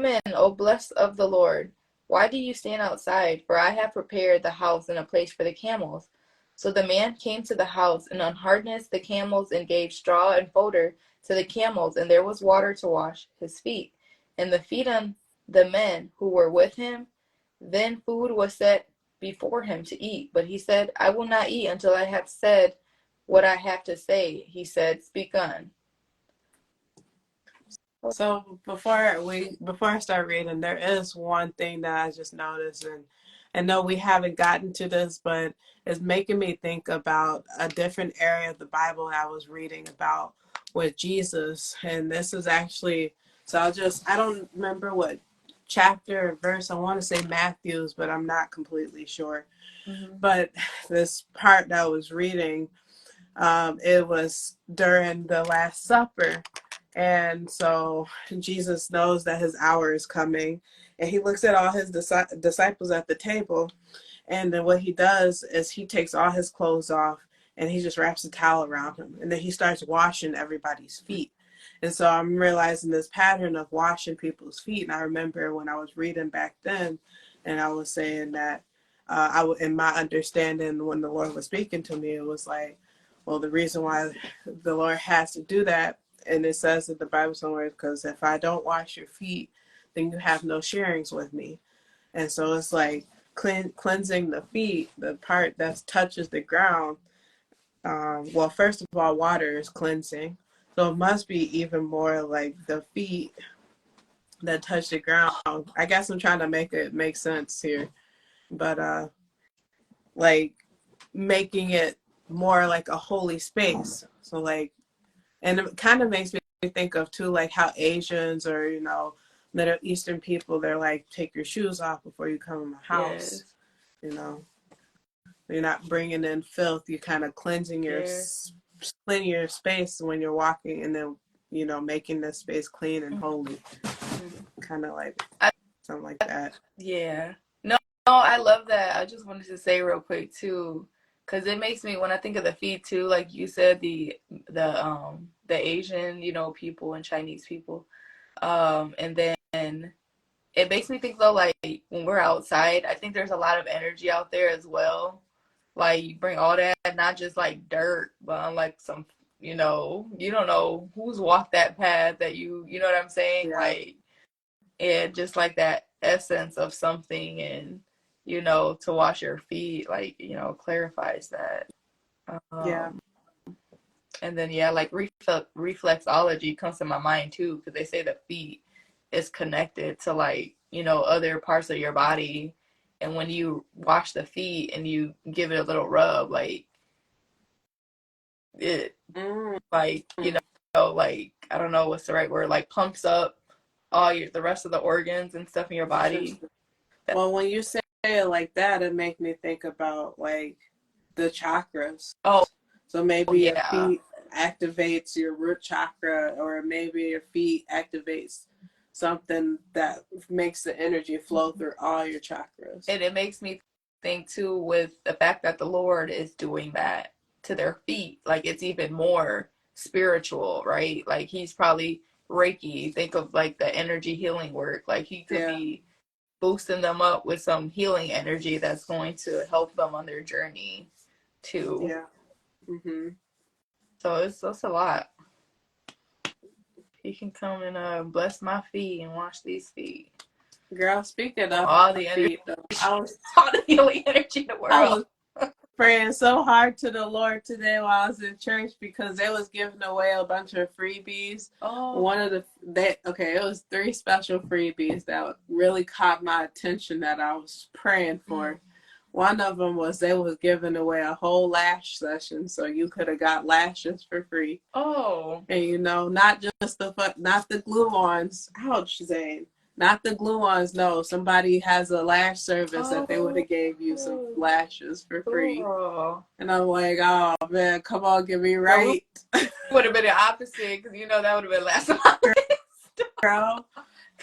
in, O blessed of the Lord. Why do you stand outside? For I have prepared the house and a place for the camels. So the man came to the house and unharnessed the camels and gave straw and fodder to the camels, and there was water to wash his feet and the feet of the men who were with him. Then food was set before him to eat. But he said, I will not eat until I have said what I have to say. He said, Speak on. So before I start reading, there is one thing that I just noticed, and I know we haven't gotten to this, but it's making me think about a different area of the Bible I was reading about with Jesus. And this is actually, so I don't remember what chapter or verse. I want to say Matthew's, but I'm not completely sure. Mm-hmm. But this part that I was reading, it was during the Last Supper. And so Jesus knows that his hour is coming. And he looks at all his disciples at the table. And then what he does is he takes all his clothes off and he just wraps a towel around him. And then he starts washing everybody's feet. And so I'm realizing this pattern of washing people's feet. And I remember when I was reading back then, and I was saying that in my understanding, when the Lord was speaking to me, it was like, well, the reason why the Lord has to do that, and it says in the Bible somewhere, because if I don't wash your feet, then you have no sharings with me. And so it's like cleansing the feet, the part that touches the ground. Well, first of all, water is cleansing. So it must be even more like the feet that touch the ground. I guess I'm trying to make it make sense here. But like making it more like a holy space. So like, and it kind of makes me think of too, like how Asians or, Middle Eastern people, they're like, take your shoes off before you come in my house. Yes. You're not bringing in filth. You're kind of cleansing your space when you're walking, and then, making the space clean and holy. Mm-hmm. Kind of like something like that. Yeah. No, I love that. I just wanted to say real quick too, because it makes me, when I think of the feet too, like you said, the Asian, people and Chinese people. And then it makes me think though, like when we're outside, I think there's a lot of energy out there as well. Like you bring all that, not just like dirt, but like some, you don't know who's walked that path that you know what I'm saying? Yeah. Like, and just like that essence of something, and to wash your feet, like, clarifies that. Yeah. And then like reflexology comes to my mind too, because they say the feet is connected to, like, other parts of your body, and when you wash the feet and you give it a little rub, like it like, like, I don't know what's the right word, like pumps up the rest of the organs and stuff in your body. Well, when you say it like that, it makes me think about like the chakras. Oh, so maybe your yeah. feet activates your root chakra, or maybe your feet activates something that makes the energy flow through all your chakras. And it makes me think too, with the fact that the Lord is doing that to their feet, like it's even more spiritual, right? Like he's probably Reiki. Think of like the energy healing work. Like he could be boosting them up with some healing energy that's going to help them on their journey too. Yeah. Mm-hmm. So it's a lot. He can come and bless my feet and wash these feet. Girl, speaking of all the energy, feet, though, all the healing energy in the world. I was praying so hard to the Lord today while I was in church because they was giving away a bunch of freebies. One of it was 3 special freebies that really caught my attention that I was praying for. One of them was they was giving away a whole lash session, so you could have got lashes for free. And not just not the glue-ons. Ouch, Zane. Not the glue-ons, no. Somebody has a lash service that they would have gave you some lashes for free. And I'm like, oh man, come on, get me right. Would have been the opposite, because that would have been last month. Girl.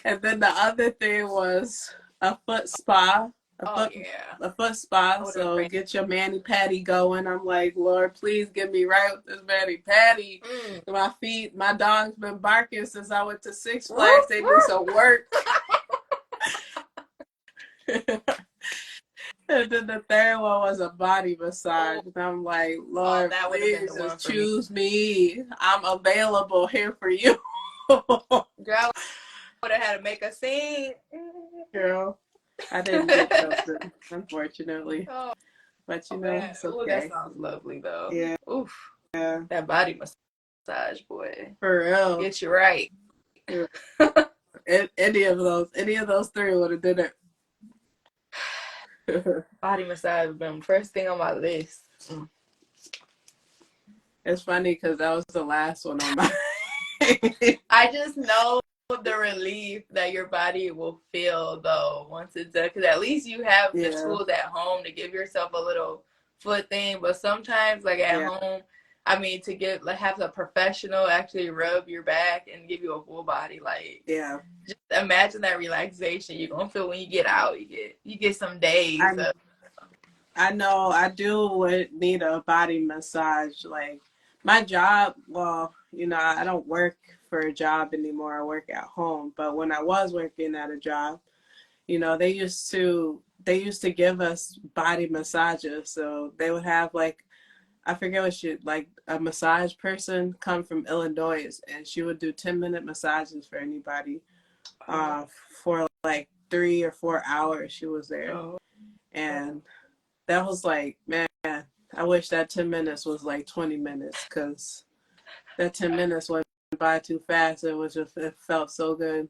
And then the other thing was a foot spa. A foot spa. So get your mani-pedi going. I'm like, Lord, please get me right with this mani-pedi. My dog's been barking since I went to Six Flags. They do some work. And then the third one was a body massage. And I'm like, Lord, please just choose me. I'm available here for you. Girl, would have had to make a scene. Girl, I didn't get something, unfortunately. But it's okay. That sounds lovely, though. Yeah. Oof. Yeah. That body massage, boy. For real. Get you right. Yeah. Any of those 3 would have did it. Body massage would have been first thing on my list. It's funny because that was the last one on my I just know the relief that your body will feel, though, once it's done. Because at least you have the tools at home to give yourself a little foot thing. But sometimes, like at home, to have a professional actually rub your back and give you a full body, just imagine that relaxation you're gonna feel when you get out. You get some days. I know I do need a body massage. Like my job, well, I don't work for a job anymore. I work at home. But when I was working at a job, they used to give us body massages. So they would have I forget what a massage person come from Illinois, and she would do 10-minute massages for anybody for 3 or 4 hours. She was there. And that was man, I wish that 10 minutes was 20 minutes, because that 10 minutes went by too fast. It felt so good.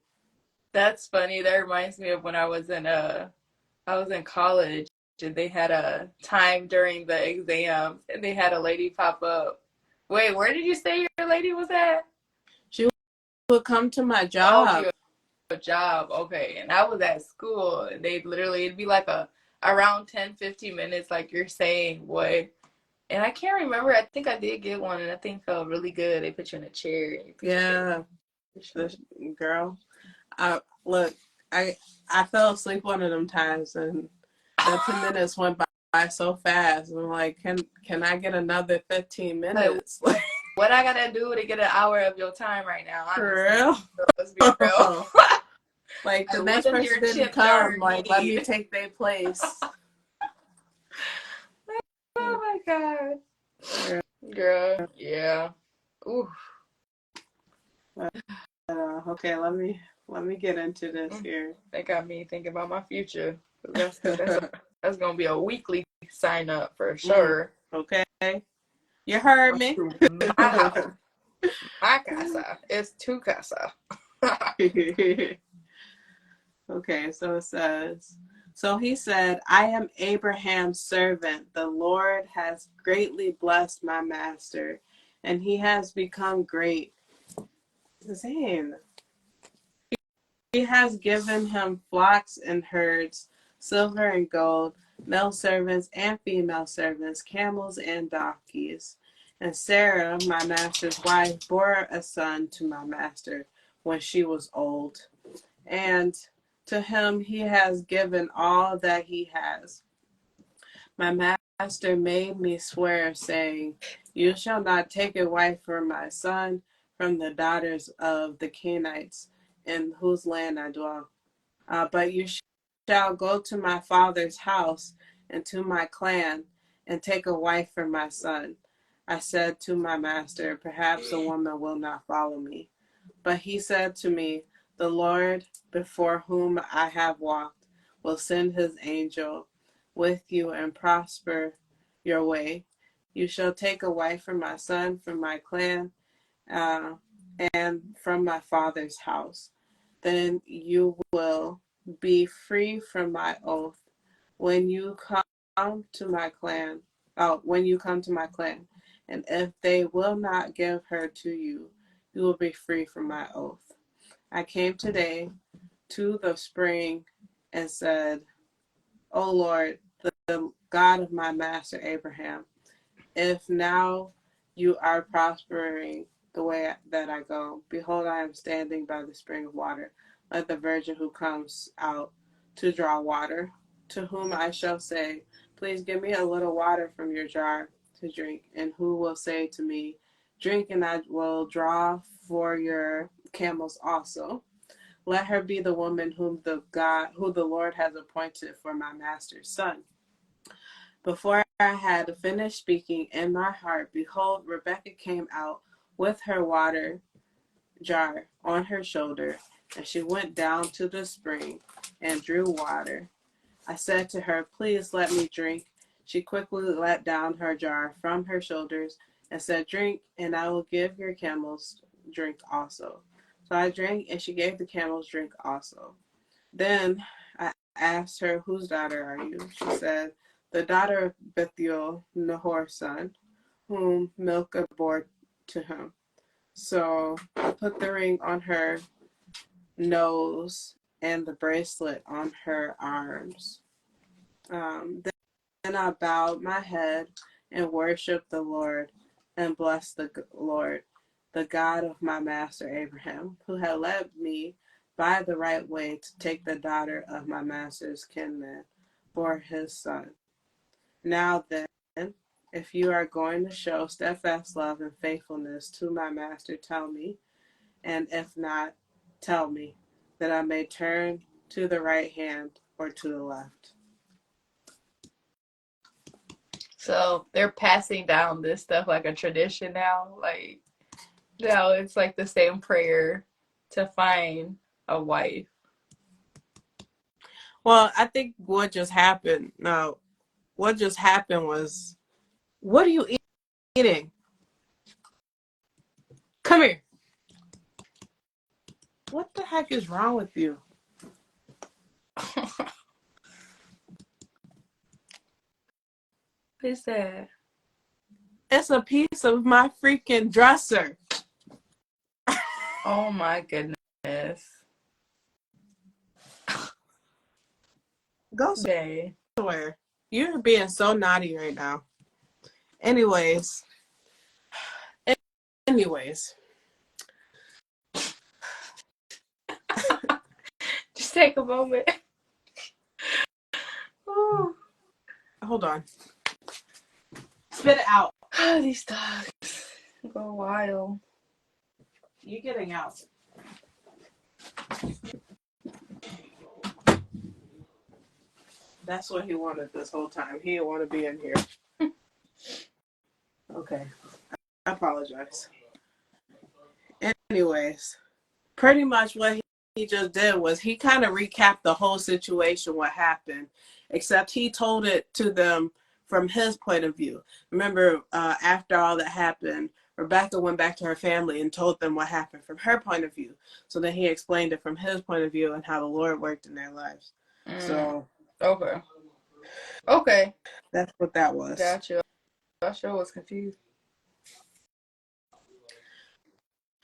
That's funny. That reminds me of when I was in college, and they had a time during the exams, and they had a lady pop up. Wait, where did you say your lady was at? She would come to my job. A job, okay. And I was at school, and it'd be around 10-15 minutes, like you're saying, boy. And I can't remember. I think I did get one, and I think it felt really good. They put you in a chair. Girl. I fell asleep one of them times, and that 10 minutes went by so fast. And I'm like, can I get another 15 minutes? What I gotta do to get an hour of your time right now? Honestly. For real? Let's be real. The next person didn't come. Let me take their place. Oh my God. Girl. Yeah. Ooh. Okay, let me get into this here. That got me thinking about my future. That's gonna be a weekly sign up for sure. Okay. You heard me. My house. My casa. It's tu casa. Okay, so it says, so he said, I am Abraham's servant. The Lord has greatly blessed my master, and he has become great. Zane. He has given him flocks and herds, silver and gold, male servants and female servants, camels and donkeys. And Sarah, my master's wife, bore a son to my master when she was old. And to him he has given all that he has. My master made me swear, saying, you shall not take a wife for my son from the daughters of the Canaanites in whose land I dwell. But you shall go to my father's house and to my clan and take a wife for my son. I said to my master, perhaps the woman will not follow me. But he said to me, the Lord before whom I have walked will send his angel with you and prosper your way. You shall take a wife for my son, from my clan, uh, and from my father's house. Then you will be free from my oath when you come to my clan. When you come to my clan, and if they will not give her to you, you will be free from my oath. I came today to the spring and said, O Lord, the God of my master Abraham, if now you are prospering the way that I go, behold, I am standing by the spring of water, like the virgin who comes out to draw water, to whom I shall say, please give me a little water from your jar to drink, and who will say to me, drink, and I will draw for your camels also. Let her be the woman who the Lord has appointed for my master's son. Before I had finished speaking in my heart, behold, Rebekah came out with her water jar on her shoulder, and she went down to the spring and drew water. I said to her, please let me drink. She quickly let down her jar from her shoulders and said, drink, and I will give your camels drink also. So I drank, and she gave the camels drink also. Then I asked her, whose daughter are you? She said, the daughter of Bethuel, Nahor's son, whom Milcah bore to him. So I put the ring on her nose and the bracelet on her arms. Then I bowed my head and worshiped the Lord and blessed the Lord, the God of my master Abraham, who had led me by the right way to take the daughter of my master's kinsman for his son. Now then, if you are going to show steadfast love and faithfulness to my master, tell me, and if not, tell me, that I may turn to the right hand or to the left. So they're passing down this stuff like a tradition now. Like now it's like the same prayer to find a wife. Well, I think what just happened was, what are you eating? Come here. What the heck is wrong with you? What is that? It's a piece of my freaking dresser. Oh my goodness. Go Day. somewhere. You're being so naughty right now. Anyways. Just take a moment. Ooh. Hold on. Spit it out. These dogs go wild. You're getting out. That's what he wanted this whole time. He didn't want to be in here. Okay. I apologize. Anyways, pretty much what he just did was he kind of recapped the whole situation, what happened, except he told it to them from his point of view. Remember, after all that happened, Rebecca went back to her family and told them what happened from her point of view. So then he explained it from his point of view and how the Lord worked in their lives. So Okay. that's what that was. Gotcha. I sure was confused.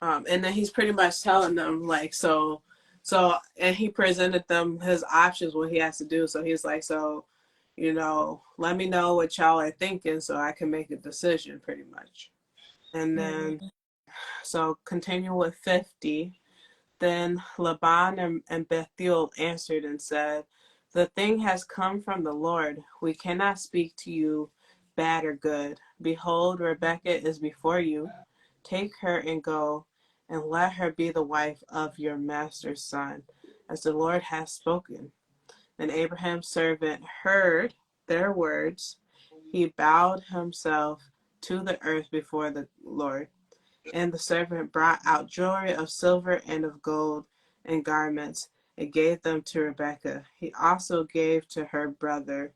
And then he's pretty much telling them like, and he presented them his options, what he has to do. So he's like, so, let me know what y'all are thinking so I can make a decision, pretty much. And then, so continue with 50. Then Laban and Bethuel answered and said, the thing has come from the Lord. We cannot speak to you bad or good. Behold, Rebekah is before you. Take her and go, and let her be the wife of your master's son, as the Lord has spoken. And Abraham's servant heard their words. He bowed himself to the earth before the Lord. And the servant brought out jewelry of silver and of gold and garments, and gave them to Rebekah. He also gave to her brother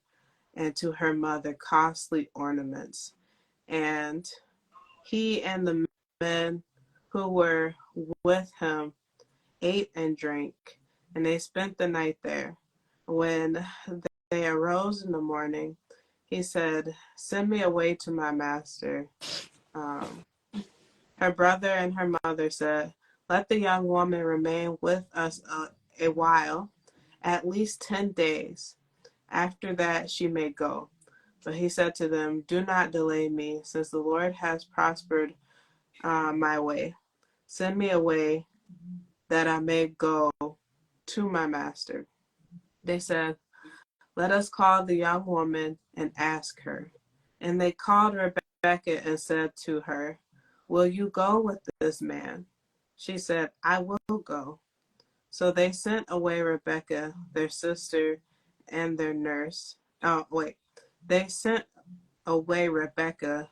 and to her mother costly ornaments. And he and the men who were with him ate and drank, and they spent the night there. When they arose in the morning, he said, "Send me away to my master." Her brother and her mother said, "Let the young woman remain with us a while, at least 10 days. After that she may go." But he said to them, "Do not delay me, since the Lord has prospered my way. Send me away that I may go to my master." They said, "Let us call the young woman and ask her." And they called Rebekah and said to her, "Will you go with this man?" She said, "I will go." So they sent away Rebekah, their sister, and their nurse. Oh, wait. They sent away Rebekah,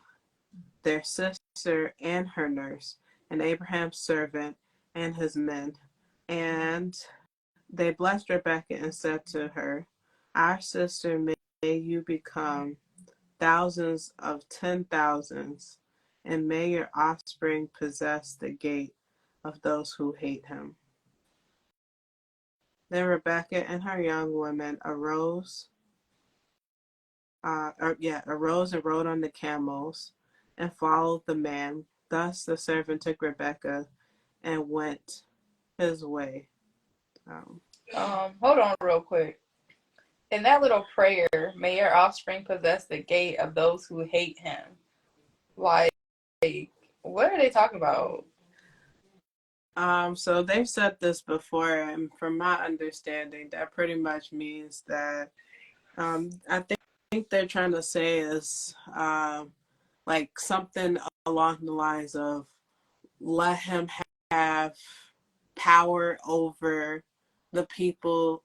their sister, and her nurse, and Abraham's servant and his men. And they blessed Rebekah and said to her, "Our sister, may you become thousands of 10,000s, and may your offspring possess the gate of those who hate him." Then Rebekah and her young women arose and rode on the camels and followed the man. Thus the servant took Rebekah and went his way. Hold on real quick. In that little prayer, may your offspring possess the gate of those who hate him. Like, what are they talking about? So they've said this before, and from my understanding, that pretty much means that I think they're trying to say is like something along the lines of let him have power over the people,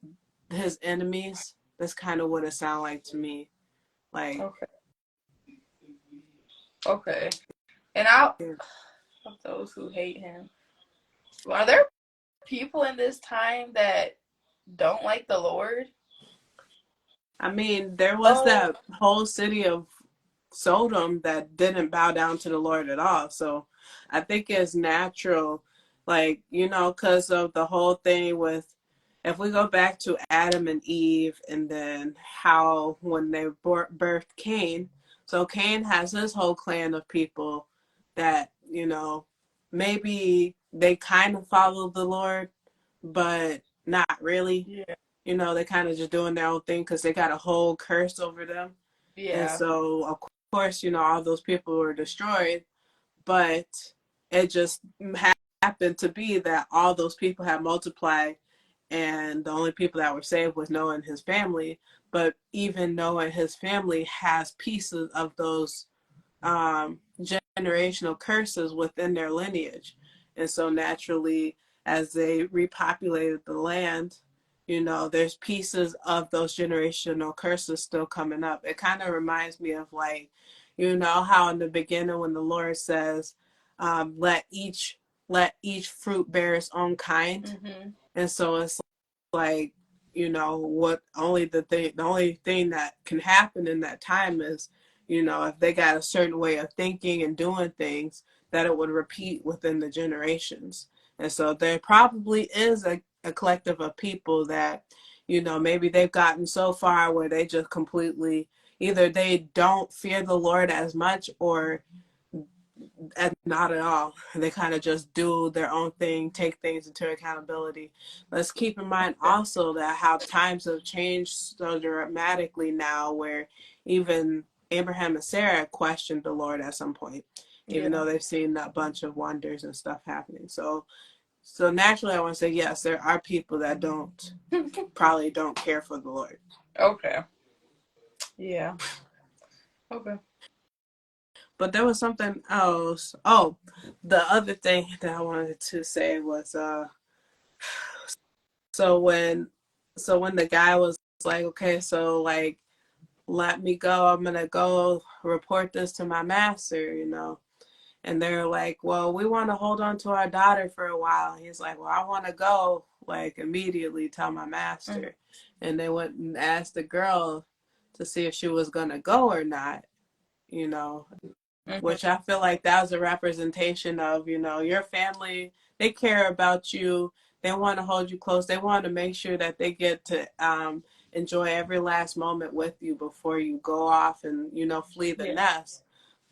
his enemies. That's kind of what it sounds like to me. Like, Okay. Okay. And out yeah. of those who hate him, are there people in this time that don't like the Lord? I mean, there was Oh, that whole city of Sodom that didn't bow down to the Lord at all. So I think it's natural, like, because of the whole thing with, if we go back to Adam and Eve and then how when they birthed Cain, so Cain has his whole clan of people that, maybe they kind of follow the Lord, but not really. yeah. They kind of just doing their own thing because they got a whole curse over them. And Yeah. so, of course, all those people were destroyed, but it just happened to be that all those people had multiplied, and the only people that were saved was Noah and his family. But even Noah and his family has pieces of those generational curses within their lineage. And so naturally, as they repopulated the land, there's pieces of those generational curses still coming up. It kind of reminds me of like, how in the beginning when the Lord says, let each fruit bear its own kind. Mm-hmm. And so it's like, what the only thing that can happen in that time is, if they got a certain way of thinking and doing things, that it would repeat within the generations. And so there probably is a collective of people that, maybe they've gotten so far where they just completely, either they don't fear the Lord as much, or not at all. They kind of just do their own thing, take things into accountability. Let's keep in mind also that how times have changed so dramatically now, where even Abraham and Sarah questioned the Lord at some point, even Yeah. though they've seen a bunch of wonders and stuff happening. So naturally, I want to say yes, there are people that probably don't care for the Lord. Okay. Yeah. Okay. But there was something else. Oh, the other thing that I wanted to say was so when the guy was like, okay, so like let me go, I'm gonna go report this to my master, you know. And they're like, well, we want to hold on to our daughter for a while. And he's like, well, I want to go like immediately tell my Mm-hmm. master. And they went and asked the girl to see if she was gonna go or not, you know, which I feel like that was a representation of, you know, your family. They care about you. They want to hold you close. They want to make sure that they get to enjoy every last moment with you before you go off and, you know, flee the Yeah. nest.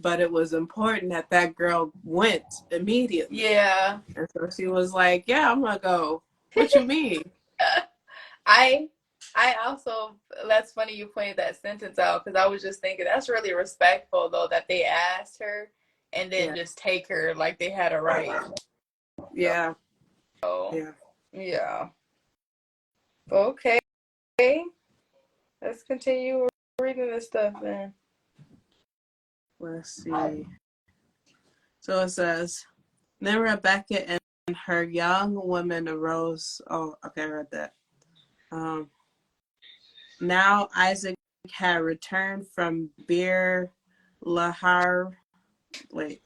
But it was important that that girl went immediately. Yeah. And so she was like, yeah, I'm going to go. What you mean? I I also, that's funny you pointed that sentence out because I was just thinking that's really respectful though that they asked her and then Yeah. just take her like they had a right. Yeah. So Yeah. yeah. Okay. Let's continue reading this stuff then. Let's see. So it says, then Rebecca and her young women arose. Oh, okay, I read that. Now Isaac had returned from Lahai, wait,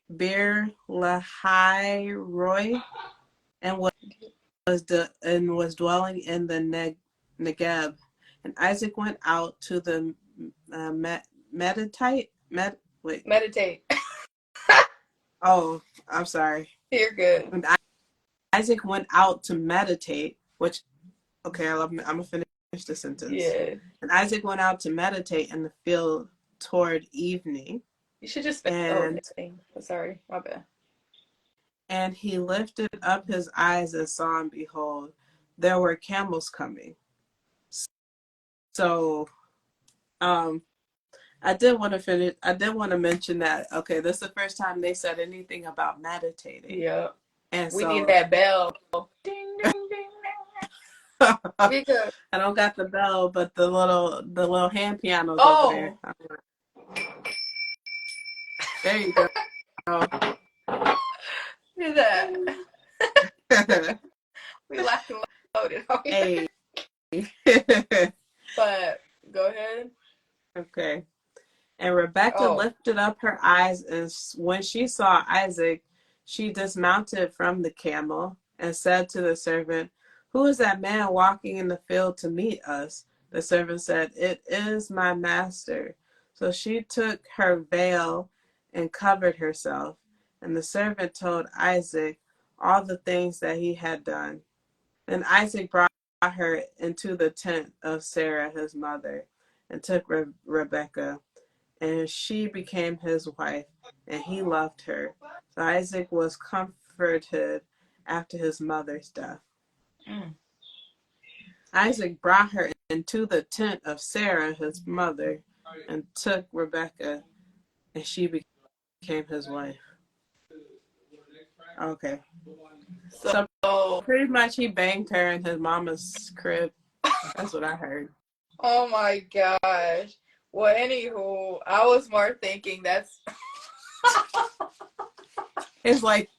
Bir Lahai and was dwelling in the Negev. And Isaac went out to the meditate. Wait. Meditate. Oh, I'm sorry. You're good. And Isaac went out to meditate, which, okay, I'm going to finish the sentence. Yeah. And Isaac went out to meditate in the field toward evening. You should just And sorry, my bad. and he lifted up his eyes and saw, and behold, there were camels coming. So I did want to mention that, okay, this is the first time they said anything about meditating. Yeah. And We need so that bell. Ding ding ding. Because I don't got the bell, but the little hand piano's over there. oh, There you go. hear that. We locked and loaded. Hey. But go ahead. Okay. And Rebecca Oh, lifted up her eyes, and when she saw Isaac, she dismounted from the camel and said to the servant, who is that man walking in the field to meet us? The servant said, it is my master. So she took her veil and covered herself. And the servant told Isaac all the things that he had done. Then Isaac brought her into the tent of Sarah, his mother, and took Rebekah, and she became his wife, and he loved her. So Isaac was comforted after his mother's death. mm. Isaac brought her into the tent of Sarah, his mother, and took Rebekah, and she became his wife. Okay. So pretty much he banged her in his mama's crib. That's what I heard. Oh my gosh. Well, anywho, I was more thinking that's. It's like,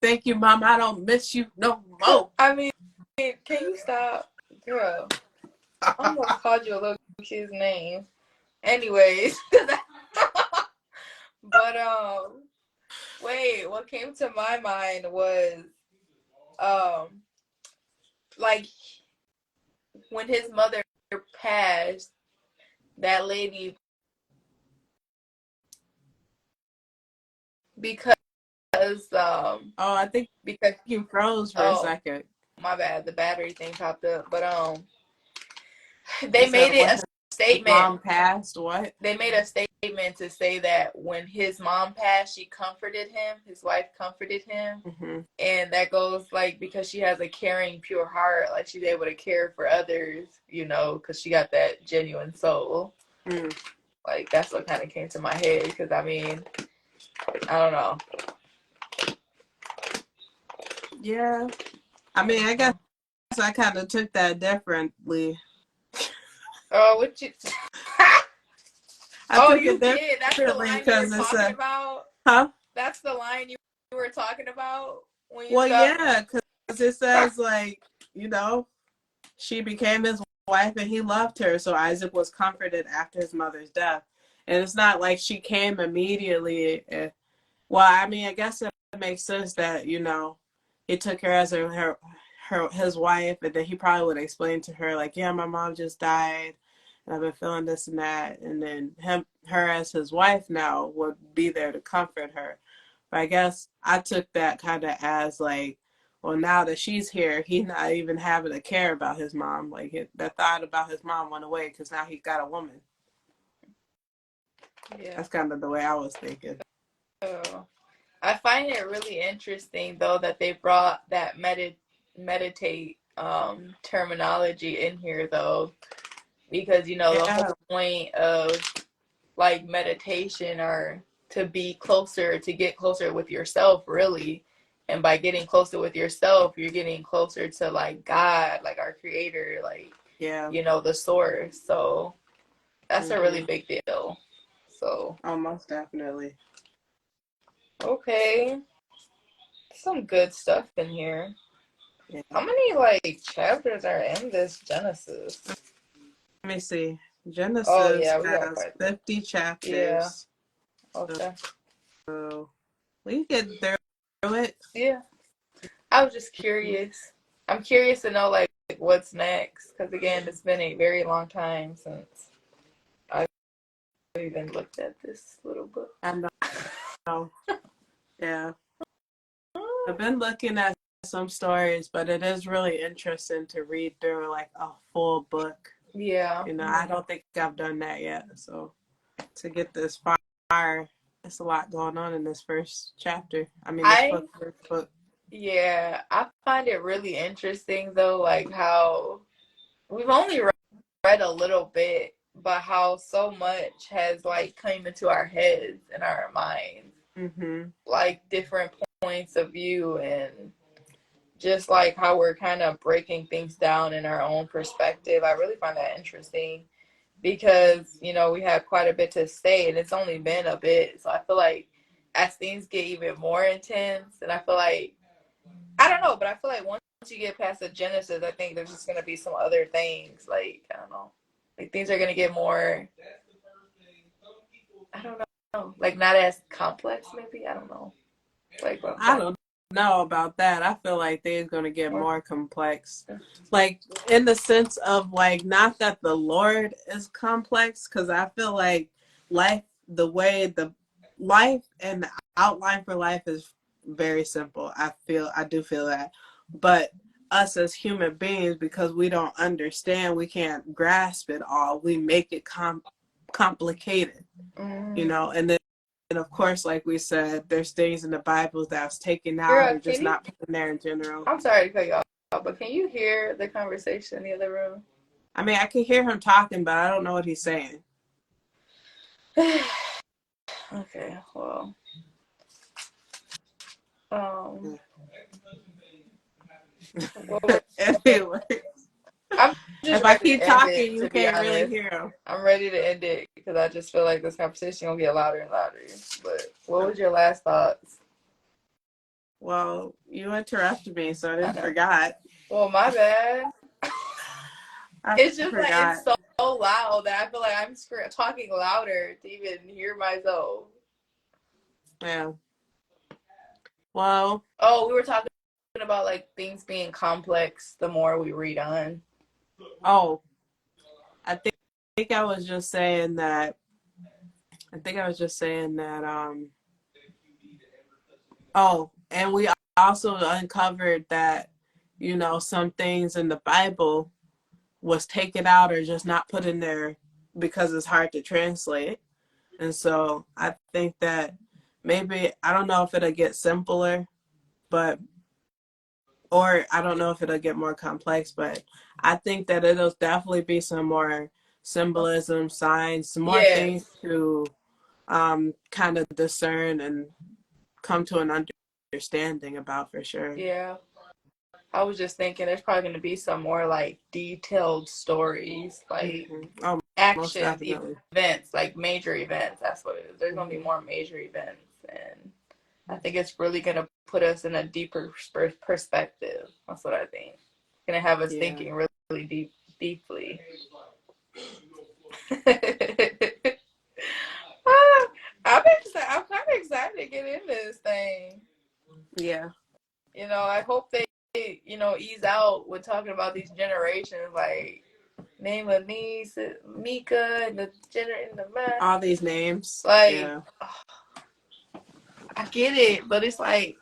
thank you, Mom. I don't miss you no more. I mean, can you stop, girl? I almost called you a little kid's name. Anyways, but wait, what came to my mind was like when his mother passed, that lady, because Oh, I think because you froze for a second. my bad, the battery thing popped up, but You they said made it when a his statement. mom passed, what? They made a statement to say that when his mom passed, she comforted him. His wife comforted him. Mm-hmm. And that goes like because she has a caring, pure heart, like she's able to care for others, you know, because she got that genuine soul. Mm. Like that's what kind of came to my head. Because I mean, I don't know. Yeah, I mean, I guess I kind of took that differently. Oh, what you? I Oh, took you it did. That's the differently line you were because it's talking a, about. huh? That's the line you were talking about when you Well, felt. yeah, because it says like, you know, she became his wife and he loved her. So Isaac was comforted after his mother's death. And it's not like she came immediately. Well, I mean, I guess it makes sense that, you know, he took her as his wife, and then he probably would explain to her like, yeah, my mom just died and I've been feeling this and that, and then her as his wife now would be there to comfort her. But I guess I took that kind of as like, well, now that she's here, he's not even having to care about his mom. Like that thought about his mom went away because now he's got a woman. Yeah. That's kind of the way I was thinking. Oh. I find it really interesting though that they brought that meditate terminology in here though, because you know the Yeah, whole point of like meditation or to be closer, to get closer with yourself really, and by getting closer with yourself you're getting closer to like God, like our creator, like, yeah. you know, the source. So that's a really Mm-hmm. big deal. So Oh, most definitely. okay, some good stuff in here. Yeah. How many like chapters are in this Genesis? Let me see. Oh Genesis yeah, we got has quite. 50 Yeah. chapters. Okay. So we get through it. Yeah. I was just curious. I'm curious to know like what's next because again, it's been a very long time since I've even looked at this little book. I know. Yeah. I've been looking at some stories, but it is really interesting to read through like a full book. Yeah. You know, I don't think I've done that yet. So to get this far, it's a lot going on in this first chapter. I mean, this I book, first book. yeah, I find it really interesting though, like how we've only read a little bit, but how so much has like came into our heads and our minds, Mm-hmm. like different points of view and just like how we're kind of breaking things down in our own perspective. I really find that interesting because, you know, we have quite a bit to say and it's only been a bit. So I feel like as things get even more intense, and I feel like, I don't know, but I feel like once you get past the Genesis, I think there's just going to be some other things. Like, I don't know. Like things are going to get more, I don't know, like not as complex, maybe. I don't know. Like, what I'm I trying don't know about that. I feel like they're going to get to. more complex. Like, in the sense of, like, not that the Lord is complex, because I feel like life, the way the life and the outline for life is very simple. I do feel that. But us as human beings, because we don't understand, we can't grasp it all, we make it complicated, you Mm. know, and then and of course, like we said, there's things in the Bible that's taken out Girl, or can just you? not put in there in general. I'm sorry to cut you off, but can you hear the conversation in the other room? I mean, I can hear him talking, but I don't know what he's saying. Okay, well, um, what was Anyway, I'm just if I ready to keep end talking, it, you to be can't really honest. hear him. I'm ready to end it because I just feel like this conversation gonna get louder and louder. But what was your last thoughts? Well, you interrupted me, so I I didn't know. forgot. Well, my bad. I It's just like forgot. it's so loud that I feel like I'm talking louder to even hear myself. Yeah. Well, Oh, we were talking about like things being complex the more we read on. oh, I think I was just saying that. I think I was just saying that. Oh, and we also uncovered that, you know, some things in the Bible was taken out or just not put in there because it's hard to translate. And so I think that maybe, I don't know if it'll get simpler, but, or I don't know if it'll get more complex, but I think that it'll definitely be some more symbolism, signs, some more things Yes. to kind of discern and come to an understanding about for sure. Yeah. I was just thinking there's probably going to be some more like detailed stories, like Mm-hmm. Oh, most actions, definitely. events, like major events. That's what it is. There's gonna be more major events, and I think it's really gonna put us in a deeper perspective. That's what I think. It's gonna have us Yeah. thinking really deeply. I'm kind of excited to get in this thing. Yeah. I hope they, ease out with talking about these generations, like name of niece, Mika, and the man. All these names. Like, Yeah. I get it, but it's like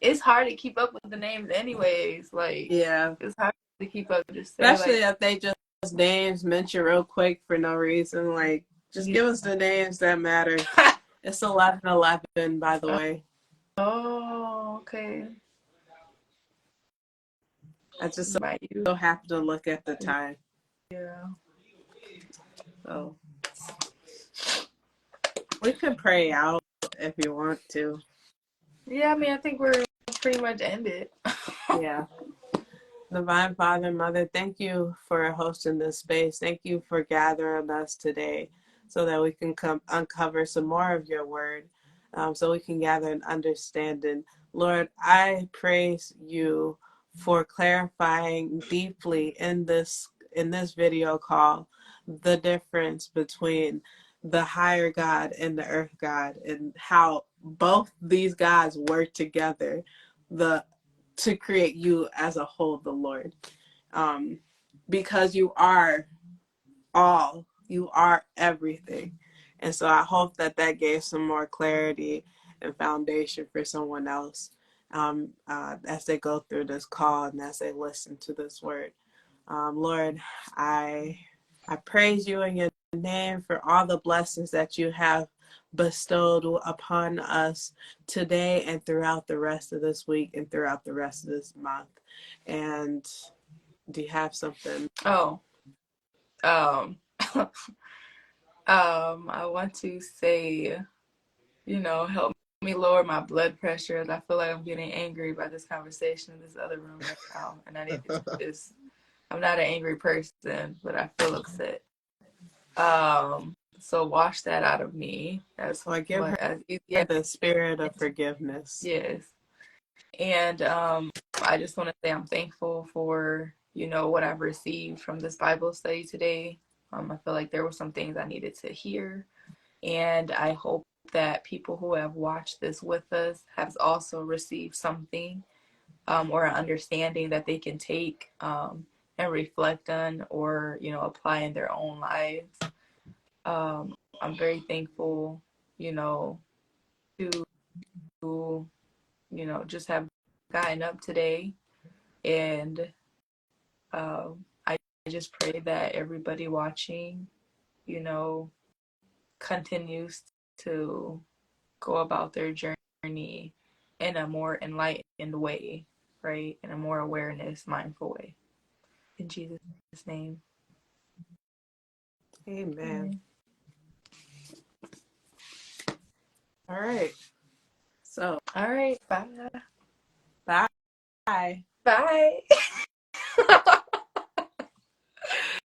it's hard to keep up with the names, anyways. Like, Yeah. it's hard to keep up. Just say Especially like, if they just names mentioned real quick for no reason. Like, just give us the names that matter. It's 11:11, by the way. oh, okay. I just By you, so happen to look at the time. yeah. So we can pray out if you want to. Yeah, I mean, I think we're pretty much ended. Yeah. Divine Father, Mother, thank you for hosting this space. Thank you for gathering us today so that we can come uncover some more of your word, so we can gather an understanding. Lord, I praise you for clarifying deeply in this video call the difference between the higher God and the earth God, and how both these gods work together. To create you as a whole, the Lord. Because you are all, you are everything. And so I hope that gave some more clarity and foundation for someone else as they go through this call and as they listen to this word. Lord, I praise you in your name for all the blessings that you have bestowed upon us today and throughout the rest of this week and throughout the rest of this month. And do you have something? Oh, um, I want to say, help me lower my blood pressure, as I feel like I'm getting angry by this conversation in this other room right now, and I need to just. I'm not an angry person, but I feel upset. So wash that out of me as So I give much her as easy as the spirit of forgiveness. yes. And I just want to say I'm thankful for, what I've received from this Bible study today. I feel like there were some things I needed to hear. And I hope that people who have watched this with us have also received something or an understanding that they can take and reflect on or, apply in their own lives. I'm very thankful, to, just have gotten up today. And I just pray that everybody watching, you know, continues to go about their journey in a more enlightened way, right? In a more awareness, mindful way. In Jesus' name. Amen. Amen. All right. So, All right. Bye. bye. Bye.